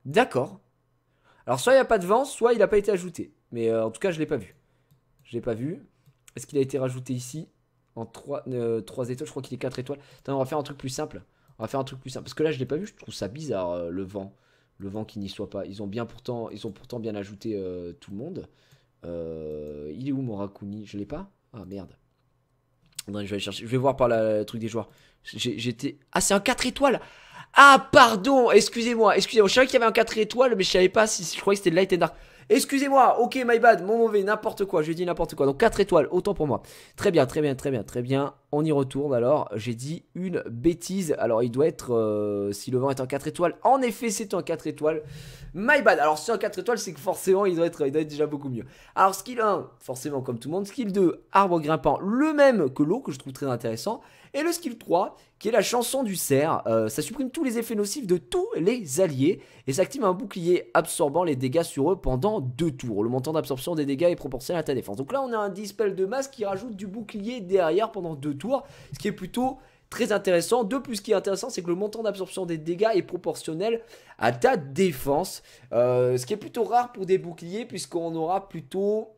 D'accord. Alors soit il n'y a pas de vent, soit il n'a pas été ajouté. Mais en tout cas, je ne l'ai pas vu. Je l'ai pas vu. Est-ce qu'il a été rajouté ici? En 3 étoiles, je crois qu'il est 4 étoiles. Attends, on va faire un truc plus simple. On va faire un truc plus simple. Parce que là, je ne l'ai pas vu, je trouve ça bizarre, le vent. Le vent qui n'y soit pas. Ils ont pourtant bien ajouté tout le monde. Il est où mon Rakuni? Je l'ai pas? Ah merde. Non, je vais aller chercher. Je vais voir par le truc des joueurs. J'étais... Ah, c'est un 4 étoiles! Ah, pardon, excusez-moi. Je savais qu'il y avait un 4 étoiles, mais je savais pas si je croyais que c'était Light and Dark. Excusez-moi, ok, my bad, mon mauvais, n'importe quoi, j'ai dit n'importe quoi. Donc 4 étoiles, autant pour moi. Très bien. On y retourne alors. J'ai dit une bêtise. Alors il doit être, si le vent est en 4 étoiles, en effet c'est un 4 étoiles. My bad, alors si c'est un 4 étoiles, c'est que forcément il doit être déjà beaucoup mieux. Alors skill 1, forcément comme tout le monde. Skill 2, arbre grimpant, le même que l'eau, que je trouve très intéressant. Et le skill 3, qui est la chanson du cerf, ça supprime tous les effets nocifs de tous les alliés et ça active un bouclier absorbant les dégâts sur eux pendant 2 tours. Le montant d'absorption des dégâts est proportionnel à ta défense. Donc là on a un dispel de masse qui rajoute du bouclier derrière pendant 2 tours, ce qui est plutôt très intéressant. De plus, ce qui est intéressant, c'est que le montant d'absorption des dégâts est proportionnel à ta défense, ce qui est plutôt rare pour des boucliers puisqu'on aura plutôt...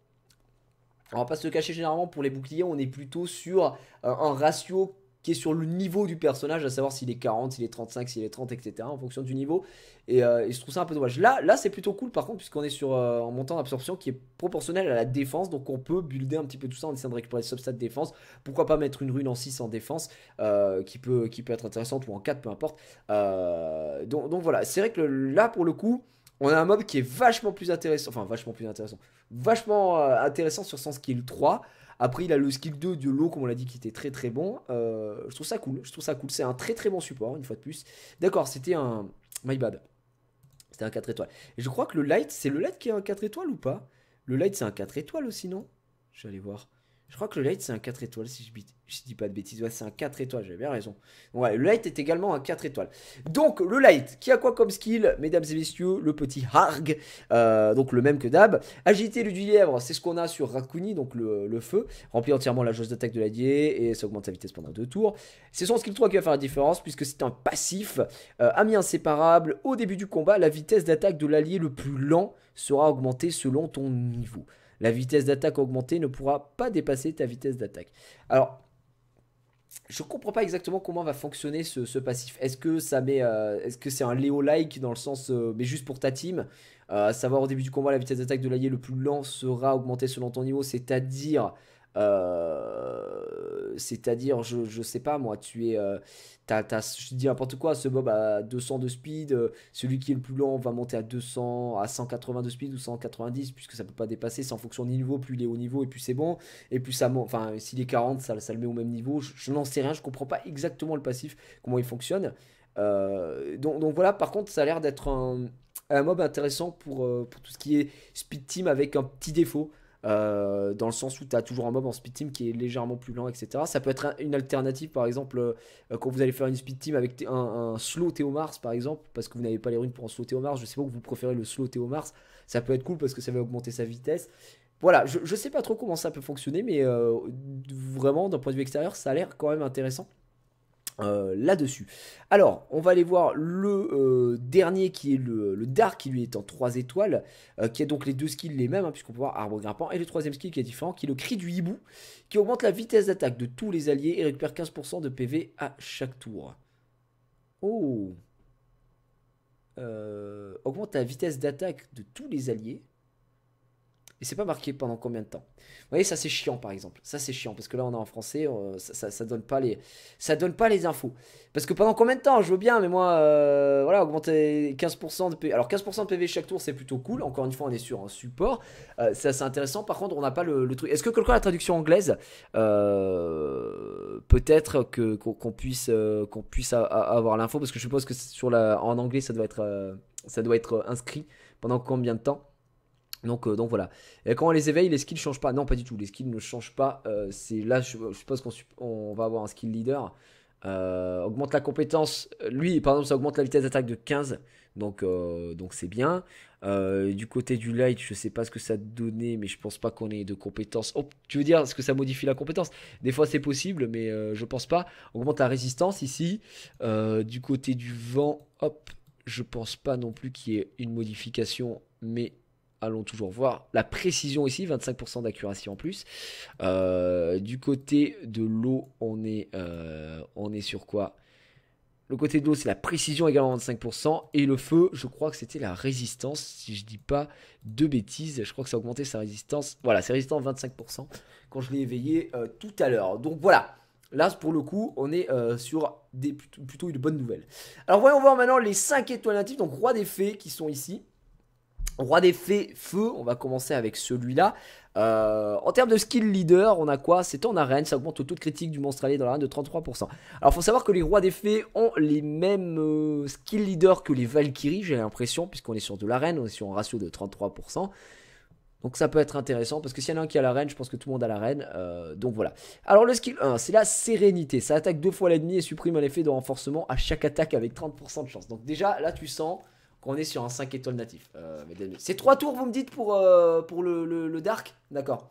On va pas se le cacher, généralement pour les boucliers on est plutôt sur un ratio qui est sur le niveau du personnage, à savoir s'il est 40, s'il est 35, s'il est 30, etc. en fonction du niveau. Et je trouve ça un peu dommage. Là c'est plutôt cool par contre, puisqu'on est sur un montant d'absorption qui est proportionnel à la défense. Donc on peut builder un petit peu tout ça en essayant de récupérer le substat de défense. Pourquoi pas mettre une rune en 6 en défense, qui peut être intéressante, ou en 4, peu importe. Donc voilà, c'est vrai que là pour le coup, on a un mob qui est vachement plus intéressant. Enfin, vachement intéressant sur son skill 3. Après, il a le skill 2 de l'eau, comme on l'a dit, qui était très très bon. Je trouve ça cool. C'est un très très bon support, une fois de plus. D'accord, c'était un... My bad. C'était un 4 étoiles. Et je crois que le light, c'est le light qui est un 4 étoiles ou pas? Le light, c'est un 4 étoiles aussi, non? Je vais aller voir. Je crois que le light, c'est un 4 étoiles, si je dis pas de bêtises. Ouais, c'est un 4 étoiles, j'avais bien raison. Ouais, le light est également un 4 étoiles. Donc, le light, qui a quoi comme skill, mesdames et messieurs? Le petit Harg, donc le même que d'hab. Agilité du lièvre, c'est ce qu'on a sur Rakuni, donc le feu. Remplit entièrement la jauge d'attaque de l'allié et ça augmente sa vitesse pendant 2 tours. C'est son skill 3 qui va faire la différence, puisque c'est un passif. Ami inséparable, au début du combat, la vitesse d'attaque de l'allié le plus lent sera augmentée selon ton niveau. La vitesse d'attaque augmentée ne pourra pas dépasser ta vitesse d'attaque. Alors, je ne comprends pas exactement comment va fonctionner ce passif. Est-ce que c'est un Léo-like dans le sens, mais juste pour ta team, à savoir au début du combat, la vitesse d'attaque de l'allié le plus lent sera augmentée selon ton niveau, c'est-à-dire, je sais pas moi, je dis n'importe quoi, ce mob a 200 de speed, celui qui est le plus lent va monter à 200, à 180 de speed ou 190, puisque ça peut pas dépasser, c'est en fonction du niveau, plus il est haut niveau et plus c'est bon, et plus ça monte, enfin s'il est 40, ça le met au même niveau, je n'en sais rien, je comprends pas exactement le passif, comment il fonctionne, donc voilà, par contre ça a l'air d'être un mob intéressant pour tout ce qui est speed team avec un petit défaut. dans le sens où tu as toujours un mob en speed team qui est légèrement plus lent, etc. Ça peut être une alternative, par exemple, quand vous allez faire une speed team avec un slow Théomars, par exemple, parce que vous n'avez pas les runes pour un slow Théomars. Je sais pas que vous préférez le slow Théomars. Ça peut être cool parce que ça va augmenter sa vitesse. Voilà, je sais pas trop comment ça peut fonctionner, mais vraiment, d'un point de vue extérieur, ça a l'air quand même intéressant. Là-dessus. Alors, on va aller voir le dernier qui est le Dark, qui lui est en 3 étoiles, qui a donc les deux skills les mêmes, hein, puisqu'on peut voir arbre grimpant, et le troisième skill qui est différent, qui est le cri du hibou, qui augmente la vitesse d'attaque de tous les alliés et récupère 15% de PV à chaque tour. Oh, augmente la vitesse d'attaque de tous les alliés. Et c'est pas marqué pendant combien de temps. Vous voyez, ça c'est chiant par exemple. Ça c'est chiant parce que là on est en français, ça donne pas les infos. Parce que pendant combien de temps, je veux bien, mais moi, voilà, augmenter 15% de PV. Alors 15% de PV chaque tour, c'est plutôt cool. Encore une fois, on est sur un support. C'est assez intéressant. Par contre, on n'a pas le truc. Est-ce que quelqu'un a la traduction anglaise? Peut-être qu'on puisse avoir l'info parce que je suppose que en anglais, ça doit être inscrit pendant combien de temps. Donc voilà. Et quand on les éveille, les skills changent pas. Non, pas du tout. Les skills ne changent pas. C'est là, je suppose qu'on va avoir un skill leader. Augmente la compétence. Lui, par exemple, ça augmente la vitesse d'attaque de 15. Donc c'est bien. Du côté du light, je sais pas ce que ça donnait, mais je pense pas qu'on ait de compétences. Oh, tu veux dire, est-ce que ça modifie la compétence? Des fois, c'est possible, mais je pense pas. Augmente la résistance ici. Du côté du vent, hop, je pense pas non plus qu'il y ait une modification, mais allons toujours voir la précision ici, 25% d'accuracy en plus. Du côté de l'eau, on est sur quoi? Le côté de l'eau, c'est la précision également 25%. Et le feu, je crois que c'était la résistance, si je dis pas de bêtises. Je crois que ça a augmenté sa résistance. Voilà, c'est résistant 25% quand je l'ai éveillé tout à l'heure. Donc voilà. Là, pour le coup, on est sur plutôt une bonne nouvelle. Alors voyons voir maintenant les 5 étoiles natives. Donc roi des fées qui sont ici. Roi des fées, feu, on va commencer avec celui-là. En termes de skill leader, on a quoi? C'est en arène, ça augmente le taux de critique du monstre allié dans l'arène de 33%. Alors, il faut savoir que les rois des fées ont les mêmes skill leaders que les Valkyries, j'ai l'impression, puisqu'on est sur de l'arène, on est sur un ratio de 33%. Donc ça peut être intéressant, parce que s'il y en a un qui a l'arène, je pense que tout le monde a l'arène. Donc voilà. Alors le skill 1, c'est la sérénité. Ça attaque 2 fois l'ennemi et supprime un effet de renforcement à chaque attaque avec 30% de chance. Donc déjà, là tu sens qu'on est sur un 5 étoiles natif. C'est 3 tours, vous me dites, pour le Dark? D'accord.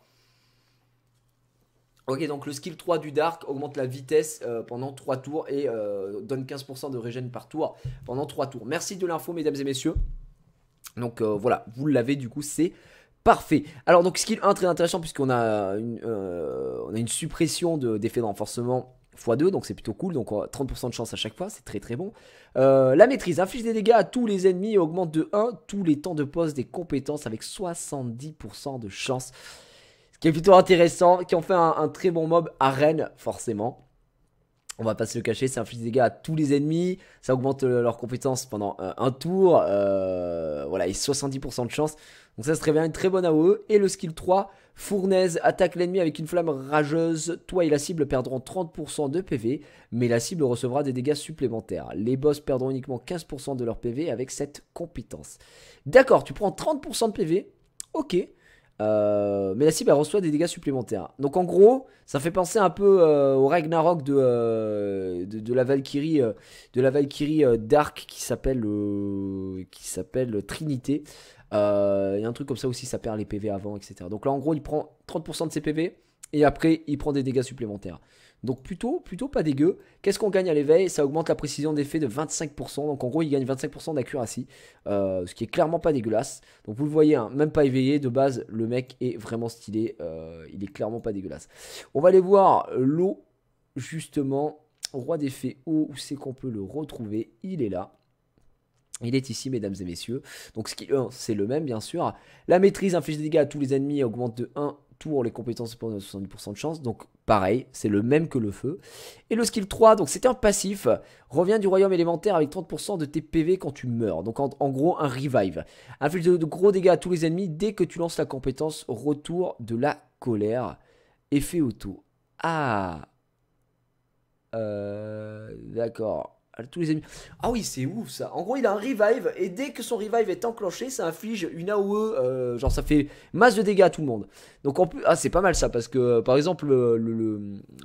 Ok, donc le skill 3 du Dark augmente la vitesse pendant 3 tours et donne 15% de régène par tour pendant 3 tours. Merci de l'info, mesdames et messieurs. Donc voilà, vous l'avez, du coup, c'est parfait. Alors, donc skill 1, très intéressant, puisqu'on a une suppression d'effets de renforcement x2, donc c'est plutôt cool. Donc 30% de chance à chaque fois, c'est très très bon. La maîtrise inflige des dégâts à tous les ennemis et augmente de 1 tous les temps de pause des compétences avec 70% de chance. Ce qui est plutôt intéressant, qui en fait un très bon mob arène, forcément. On va pas se le cacher, ça inflige des dégâts à tous les ennemis, ça augmente leurs compétences pendant un tour, voilà, et 70% de chance. Donc ça c'est très bien, une très bonne AOE. Et le skill 3, fournaise, attaque l'ennemi avec une flamme rageuse. Toi et la cible perdront 30% de PV, mais la cible recevra des dégâts supplémentaires. Les boss perdront uniquement 15% de leur PV avec cette compétence. D'accord, tu prends 30% de PV, ok. Mais la cible elle reçoit des dégâts supplémentaires. Donc en gros, ça fait penser un peu au Ragnarok de la Valkyrie, Dark qui s'appelle Trinité. Il y a un truc comme ça aussi, ça perd les PV avant, etc. Donc là en gros, il prend 30% de ses PV et après il prend des dégâts supplémentaires. Donc plutôt pas dégueu. Qu'est-ce qu'on gagne à l'éveil? Ça augmente la précision d'effet de 25%. Donc en gros il gagne 25% d'accuracy. Ce qui est clairement pas dégueulasse. Donc vous le voyez, hein, même pas éveillé. De base le mec est vraiment stylé. Il est clairement pas dégueulasse. On va aller voir l'eau justement. Roi des fées eau. Où c'est qu'on peut le retrouver? Il est là. Il est ici, mesdames et messieurs. Donc skill 1 c'est le même bien sûr. La maîtrise inflige des dégâts à tous les ennemis et augmente de 1 tour les compétences pour 70% de chance. Donc pareil, c'est le même que le feu. Et le skill 3, donc c'est un passif. Revient du royaume élémentaire avec 30% de tes PV quand tu meurs. Donc en gros un revive. Inflige de gros dégâts à tous les ennemis dès que tu lances la compétence retour de la colère. Effet auto. Ah d'accord. tous les ennemis. Ah oui, c'est ouf ça. En gros, il a un revive et dès que son revive est enclenché, ça inflige une AOE. Genre, ça fait masse de dégâts à tout le monde. Donc, en plus, ah, c'est pas mal ça parce que par exemple,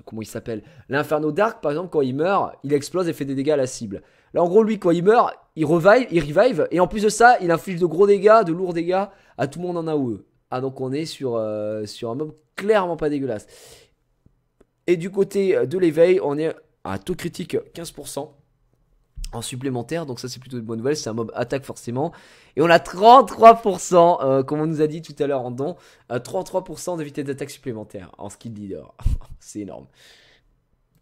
comment il s'appelle? L'Inferno Dark, par exemple, quand il meurt, il explose et fait des dégâts à la cible. Là, en gros, lui, quand il meurt, il revive et en plus de ça, il inflige de gros dégâts, de lourds dégâts à tout le monde en AOE. Ah, donc on est sur un mob clairement pas dégueulasse. Et du côté de l'éveil, on est à taux critique 15%. En supplémentaire, donc ça c'est plutôt une bonne nouvelle, c'est un mob attaque forcément. Et on a 33%, comme on nous a dit tout à l'heure en don, 33% de vitesse d'attaque supplémentaire en skill leader. C'est énorme.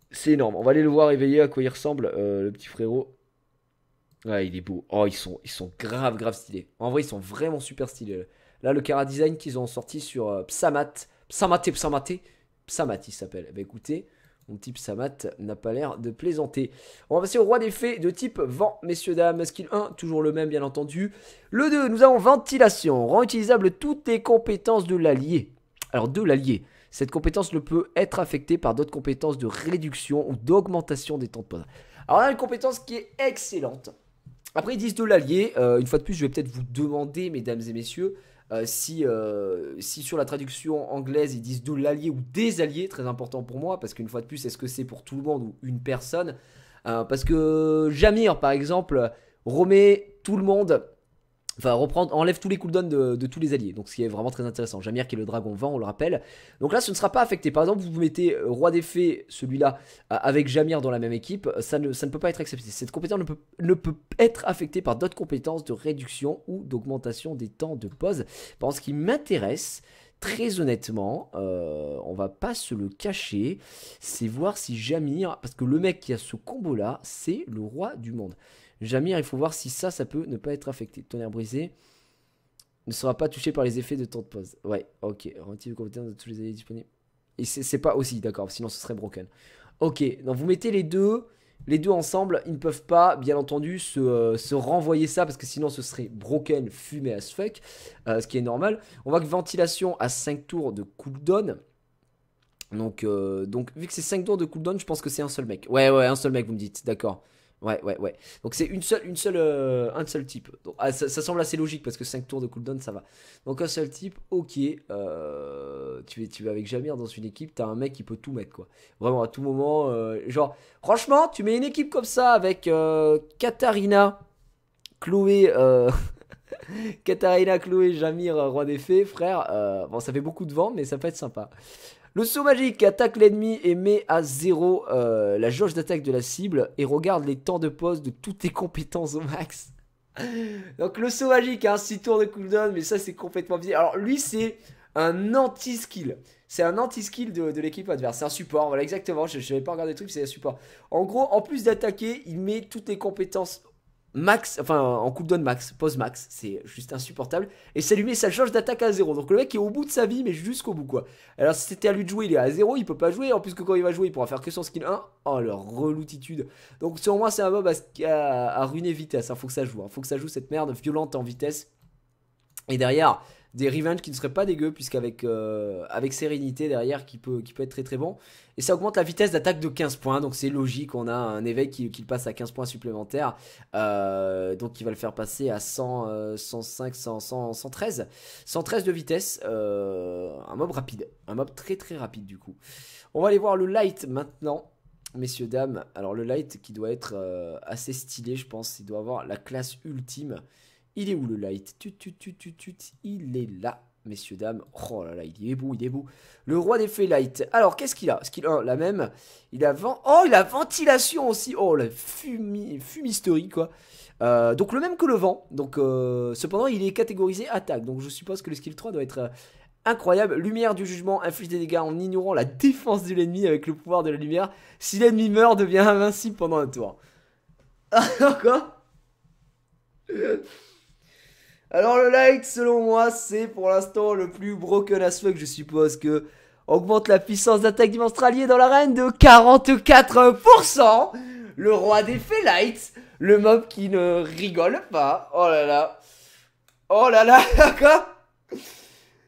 C'est énorme, on va aller le voir éveiller à quoi il ressemble, le petit frérot. Ouais, il est beau. Oh, ils sont grave stylés. En vrai, ils sont vraiment super stylés. Là, le Kara Design qu'ils ont sorti sur Psamat, il s'appelle. Bah écoutez, mon petit Psamat n'a pas l'air de plaisanter. On va passer au roi des fées de type vent, messieurs, dames. Skill 1, toujours le même, bien entendu. Le 2, nous avons ventilation. Rend utilisable toutes les compétences de l'allié. Alors, de l'allié. Cette compétence ne peut être affectée par d'autres compétences de réduction ou d'augmentation des temps de pause. Alors, on a une compétence qui est excellente. Après, ils disent de l'allié. Une fois de plus, je vais peut-être vous demander, mesdames et messieurs, si sur la traduction anglaise ils disent de l'allié ou des alliés, très important pour moi, parce qu'une fois de plus, est-ce que c'est pour tout le monde ou une personne? Parce que Jamir, par exemple, remet tout le monde, enfin enlève tous les cooldowns de tous les alliés, donc ce qui est vraiment très intéressant. Jamir qui est le dragon vent, on le rappelle. Donc là, ce ne sera pas affecté. Par exemple, vous mettez roi des fées, celui-là, avec Jamir dans la même équipe, ça ne peut pas être accepté. Cette compétence ne peut être affectée par d'autres compétences de réduction ou d'augmentation des temps de pause. Par contre, ce qui m'intéresse, très honnêtement, on va pas se le cacher, c'est voir si Jamir, parce que le mec qui a ce combo-là, c'est le roi du monde. Jamir, il faut voir si ça peut ne pas être affecté. Tonnerre brisé ne sera pas touché par les effets de temps de pause. Ouais, ok. Relative compétence de tous les alliés disponibles. Et c'est pas aussi, d'accord, sinon ce serait broken. Ok, donc vous mettez les deux ensemble, ils ne peuvent pas, bien entendu, se renvoyer ça, parce que sinon ce serait broken, fumé as fuck, ce qui est normal. On voit que ventilation à 5 tours de cooldown. Donc vu que c'est 5 tours de cooldown, je pense que c'est un seul mec. Ouais, un seul mec, vous me dites, d'accord. Ouais. Donc c'est un seul type. Donc, ça semble assez logique parce que 5 tours de cooldown ça va. Donc un seul type, ok. Tu es avec Jamir dans une équipe, t'as un mec qui peut tout mettre quoi. Vraiment à tout moment. Genre, franchement, tu mets une équipe comme ça avec Katarina, Chloé, Jamir, roi des fées, frère. Bon, ça fait beaucoup de vent, mais ça peut être sympa. Le saut magique attaque l'ennemi et met à 0 la jauge d'attaque de la cible et regarde les temps de pause de toutes tes compétences au max. Donc le saut magique, 6 tours de cooldown, mais ça c'est complètement bizarre. Alors lui c'est un anti-skill. C'est un anti-skill de l'équipe adverse. C'est un support, voilà exactement, je n'avais pas regardé le truc, c'est un support. En gros, en plus d'attaquer, il met toutes les compétences max, enfin en cooldown max, pause max, c'est juste insupportable. Et ça lui met sa jauge d'attaque à 0. Donc le mec est au bout de sa vie, mais jusqu'au bout quoi. Alors si c'était à lui de jouer, il est à 0, il peut pas jouer. En plus que quand il va jouer, il pourra faire que son skill 1. Oh leur reloutitude. Donc selon moi, c'est un mob à ruiner vitesse. Faut que ça joue. Faut que ça joue cette merde violente en vitesse. Et derrière, des revenge qui ne seraient pas dégueux, puisqu'avec avec sérénité derrière qui peut être très très bon. Et ça augmente la vitesse d'attaque de 15 points, donc c'est logique, on a un éveil qui passe à 15 points supplémentaires, donc il va le faire passer à 100, 105, 100, 113 de vitesse, un mob rapide, un mob très très rapide du coup. On va aller voir le light maintenant, messieurs dames. Alors le light qui doit être assez stylé je pense, il doit avoir la classe ultime. Il est où le light? Il est là, messieurs, dames. Oh là là, il est beau, il est beau. Le roi des fées light. Alors, qu'est-ce qu'il a? Skill 1, la même. Il a ventilation aussi. Oh, la fumisterie, quoi. Donc, le même que le vent. Donc, cependant, il est catégorisé attaque. Donc, je suppose que le skill 3 doit être incroyable. Lumière du jugement inflige des dégâts en ignorant la défense de l'ennemi avec le pouvoir de la lumière. Si l'ennemi meurt, devient invincible pendant un tour. Quoi? Alors le light selon moi c'est pour l'instant le plus broken as fuck. Je suppose que augmente la puissance d'attaque du monstre allié dans l'arène de 44%. Le roi des fées light, le mob qui ne rigole pas. Oh là là. Oh là là. Quoi?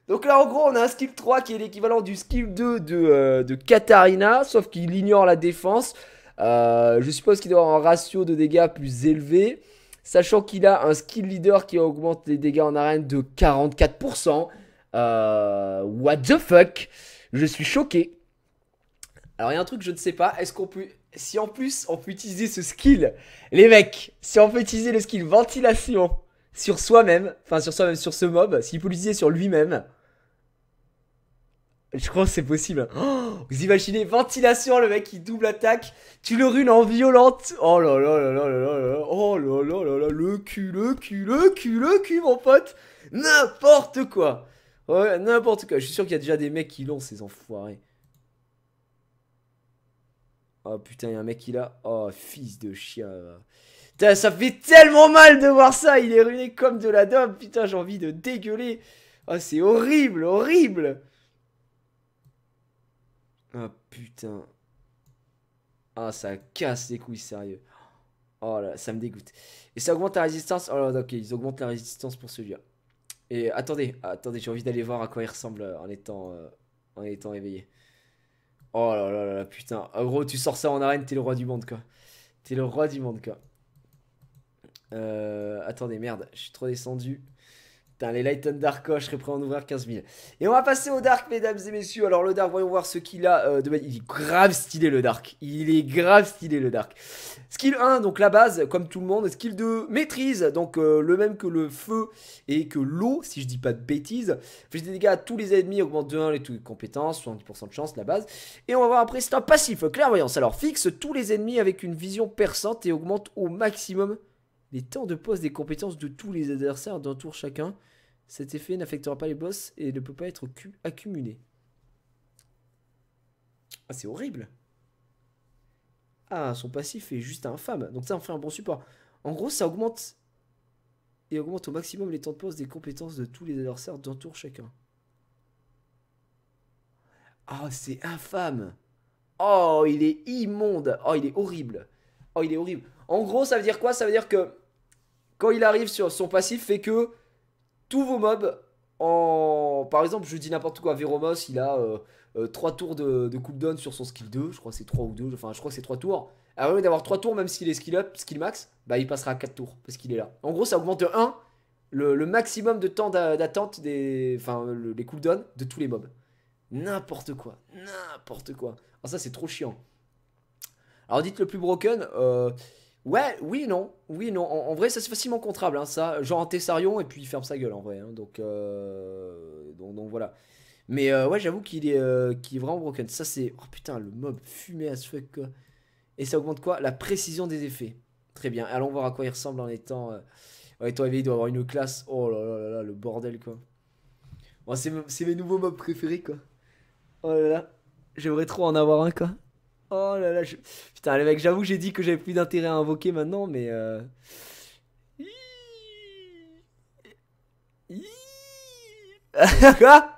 Donc là en gros on a un skill 3 qui est l'équivalent du skill 2 de Katarina, sauf qu'il ignore la défense. Je suppose qu'il doit avoir un ratio de dégâts plus élevé. Sachant qu'il a un skill leader qui augmente les dégâts en arène de 44%. What the fuck? Je suis choqué. Alors il y a un truc que je ne sais pas. Est-ce qu'on peut... Si en plus on peut utiliser ce skill, les mecs, si on peut utiliser le skill ventilation sur soi-même, enfin sur soi-même, sur ce mob, s'il peut l'utiliser sur lui-même, je crois que c'est possible. Oh, vous imaginez, ventilation, le mec qui double attaque, tu le runes en violente. Oh là là là là là là là, oh là là là là, le cul, le cul, le cul, le cul, mon pote. N'importe quoi. Ouais, n'importe quoi. Je suis sûr qu'il y a déjà des mecs qui l'ont, ces enfoirés. Oh putain, il y a un mec qui l'a. Oh, fils de chien. Putain, ça fait tellement mal de voir ça. Il est ruiné comme de la daube. Putain, j'ai envie de dégueuler. Oh, c'est horrible, horrible. Ah putain. Ah, ça casse les couilles, sérieux. Oh là, ça me dégoûte. Et ça augmente la résistance. Oh là, ok, ils augmentent la résistance pour celui-là. Et attendez, attendez, j'ai envie d'aller voir à quoi il ressemble en étant éveillé. Oh là là là, putain. En gros, tu sors ça en arène, t'es le roi du monde, quoi. T'es le roi du monde, quoi. Attendez, merde, je suis trop descendu. Putain, les Light and Dark, je serais prêt à en ouvrir 15 000. Et on va passer au Dark, mesdames et messieurs. Alors, le Dark, voyons voir ce qu'il a de... Il est grave stylé, le Dark. Il est grave stylé, le Dark. Skill 1, donc la base, comme tout le monde. Skill 2, maîtrise. Donc, le même que le feu et que l'eau, si je dis pas de bêtises. Fait des dégâts à tous les ennemis, augmente de 1 les compétences, 70% de chance, la base. Et on va voir après, c'est un passif, clairvoyance. Alors, fixe tous les ennemis avec une vision perçante et augmente au maximum les temps de pause des compétences de tous les adversaires d'un tour chacun. Cet effet n'affectera pas les boss et ne peut pas être accumulé. Ah, c'est horrible. Ah, son passif est juste infâme. Donc ça en fait un bon support. En gros, ça augmente... Et augmente au maximum les temps de pause des compétences de tous les adversaires d'un tour chacun. Ah, c'est infâme. Oh, il est immonde. Oh, il est horrible. Oh, il est horrible. En gros, ça veut dire quoi? Ça veut dire que quand il arrive sur son passif, fait que tous vos mobs, par exemple, je dis n'importe quoi, Veromos, il a 3 tours de cooldown sur son skill 2, je crois que c'est 3 ou 2, enfin je crois que c'est 3 tours. Alors au lieu d'avoir 3 tours, même s'il est skill up, skill max, bah il passera à 4 tours, parce qu'il est là. En gros, ça augmente de 1 le maximum de temps d'attente les cooldowns de tous les mobs. N'importe quoi, n'importe quoi. Alors ça c'est trop chiant. Alors dites le plus broken, ouais, oui et non. Oui et non. En vrai, ça c'est facilement contrable, hein, ça. Genre un Tessarion et puis il ferme sa gueule en vrai. Hein, donc voilà. Mais ouais, j'avoue qu'il est vraiment broken. Ça c'est. Oh putain, le mob fumé as fuck quoi. Et ça augmente quoi? La précision des effets. Très bien. Allons voir à quoi il ressemble en étant. En étant éveillé, il doit avoir une classe. Oh là là là là, le bordel quoi. Bon, c'est mes nouveaux mobs préférés quoi. Oh là là. J'aimerais trop en avoir un quoi. Oh là là, putain, les mecs, j'avoue que j'ai dit que j'avais plus d'intérêt à invoquer maintenant, mais Quoi?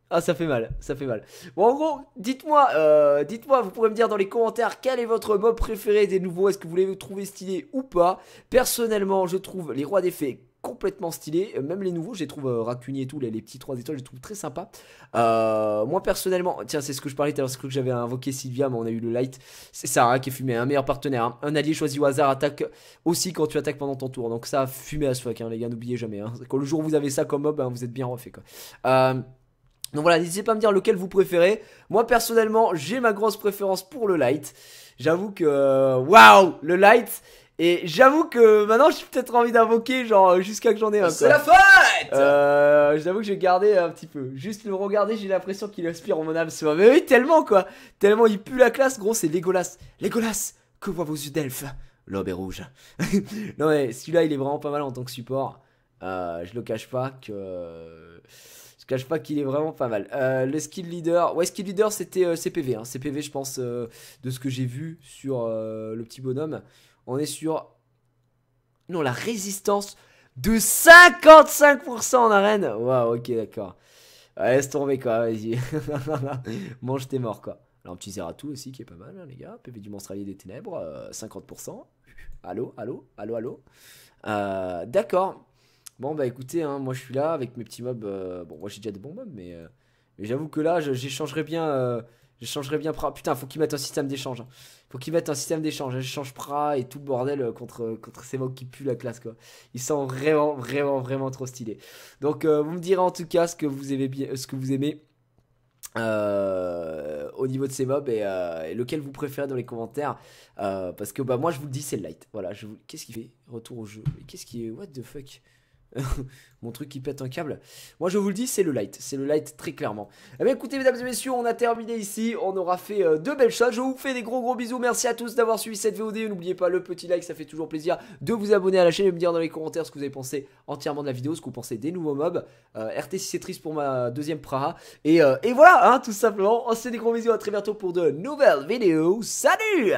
Ah, ça fait mal, ça fait mal. Bon, en gros, dites-moi, vous pourrez me dire dans les commentaires quel est votre mob préféré des nouveaux. Est-ce que vous les trouvez stylés ou pas? Personnellement, je trouve les rois des fées complètement stylés. Même les nouveaux, je les trouve Racuni et tout, les petits 3 étoiles, je les trouve très sympas. Moi, personnellement, tiens, c'est ce que je parlais tout à l'heure, c'est que j'avais invoqué Sylvia, mais on a eu le light. C'est ça hein, qui est fumé, un meilleur partenaire. Hein. Un allié choisi au hasard attaque aussi quand tu attaques pendant ton tour. Donc, ça a fumé à ce fuck, hein, les gars, n'oubliez jamais. Hein. Quand le jour où vous avez ça comme mob, hein, vous êtes bien refait, quoi. Donc voilà, n'hésitez pas à me dire lequel vous préférez. Moi personnellement, j'ai ma grosse préférence pour le light. J'avoue que waouh, le light. Et j'avoue que maintenant j'ai peut-être envie d'invoquer genre jusqu'à que j'en ai un. C'est la fête. J'avoue que je vais garder un petit peu. Juste le regarder, j'ai l'impression qu'il aspire en mon âme. Mais oui, tellement quoi. Tellement il pue la classe, gros, c'est Legolas. Legolas, que voient vos yeux d'elfe? L'aube est rouge. Non mais celui-là il est vraiment pas mal en tant que support. Je le cache pas que... Je cache pas qu'il est vraiment pas mal. Le skill leader, ouais, skill leader c'était CPV, hein. CPV je pense de ce que j'ai vu sur le petit bonhomme. On est sur, non, la résistance de 55% en arène. Waouh, ok d'accord. Ouais, laisse tomber quoi, vas-y. Mange tes morts quoi. Alors un petit Zeratou aussi qui est pas mal hein, les gars. PV du monstre allié des ténèbres, 50%. Allô, allô, allô, allô. D'accord. Bon bah écoutez, hein, moi je suis là avec mes petits mobs. Bon moi j'ai déjà des bons mobs mais j'avoue que là j'échangerais bien J'échangerais bien Pra. Putain, faut qu'ils mettent un système d'échange. Hein. Faut qu'ils mettent un système d'échange. J'échange Pra et tout le bordel contre ces mecs qui puent la classe, quoi. Ils sont vraiment trop stylés. Donc, vous me direz en tout cas ce que vous aimez bien, ce que vous aimez. Au niveau de ces mobs et lequel vous préférez dans les commentaires parce que bah moi je vous le dis c'est le light voilà qu'est-ce qu'il fait retour au jeu qu'est-ce qui est what the fuck mon truc qui pète un câble. Moi je vous le dis c'est le light très clairement. Eh bien écoutez mesdames et messieurs on a terminé ici. On aura fait deux belles choses. Je vous fais des gros bisous. Merci à tous d'avoir suivi cette VOD. N'oubliez pas le petit like, ça fait toujours plaisir. De vous abonner à la chaîne et me dire dans les commentaires ce que vous avez pensé entièrement de la vidéo, ce que vous pensez des nouveaux mobs. RT si c'est triste pour ma deuxième Praha. Et voilà hein, tout simplement. On se fait des gros bisous, à très bientôt pour de nouvelles vidéos. Salut!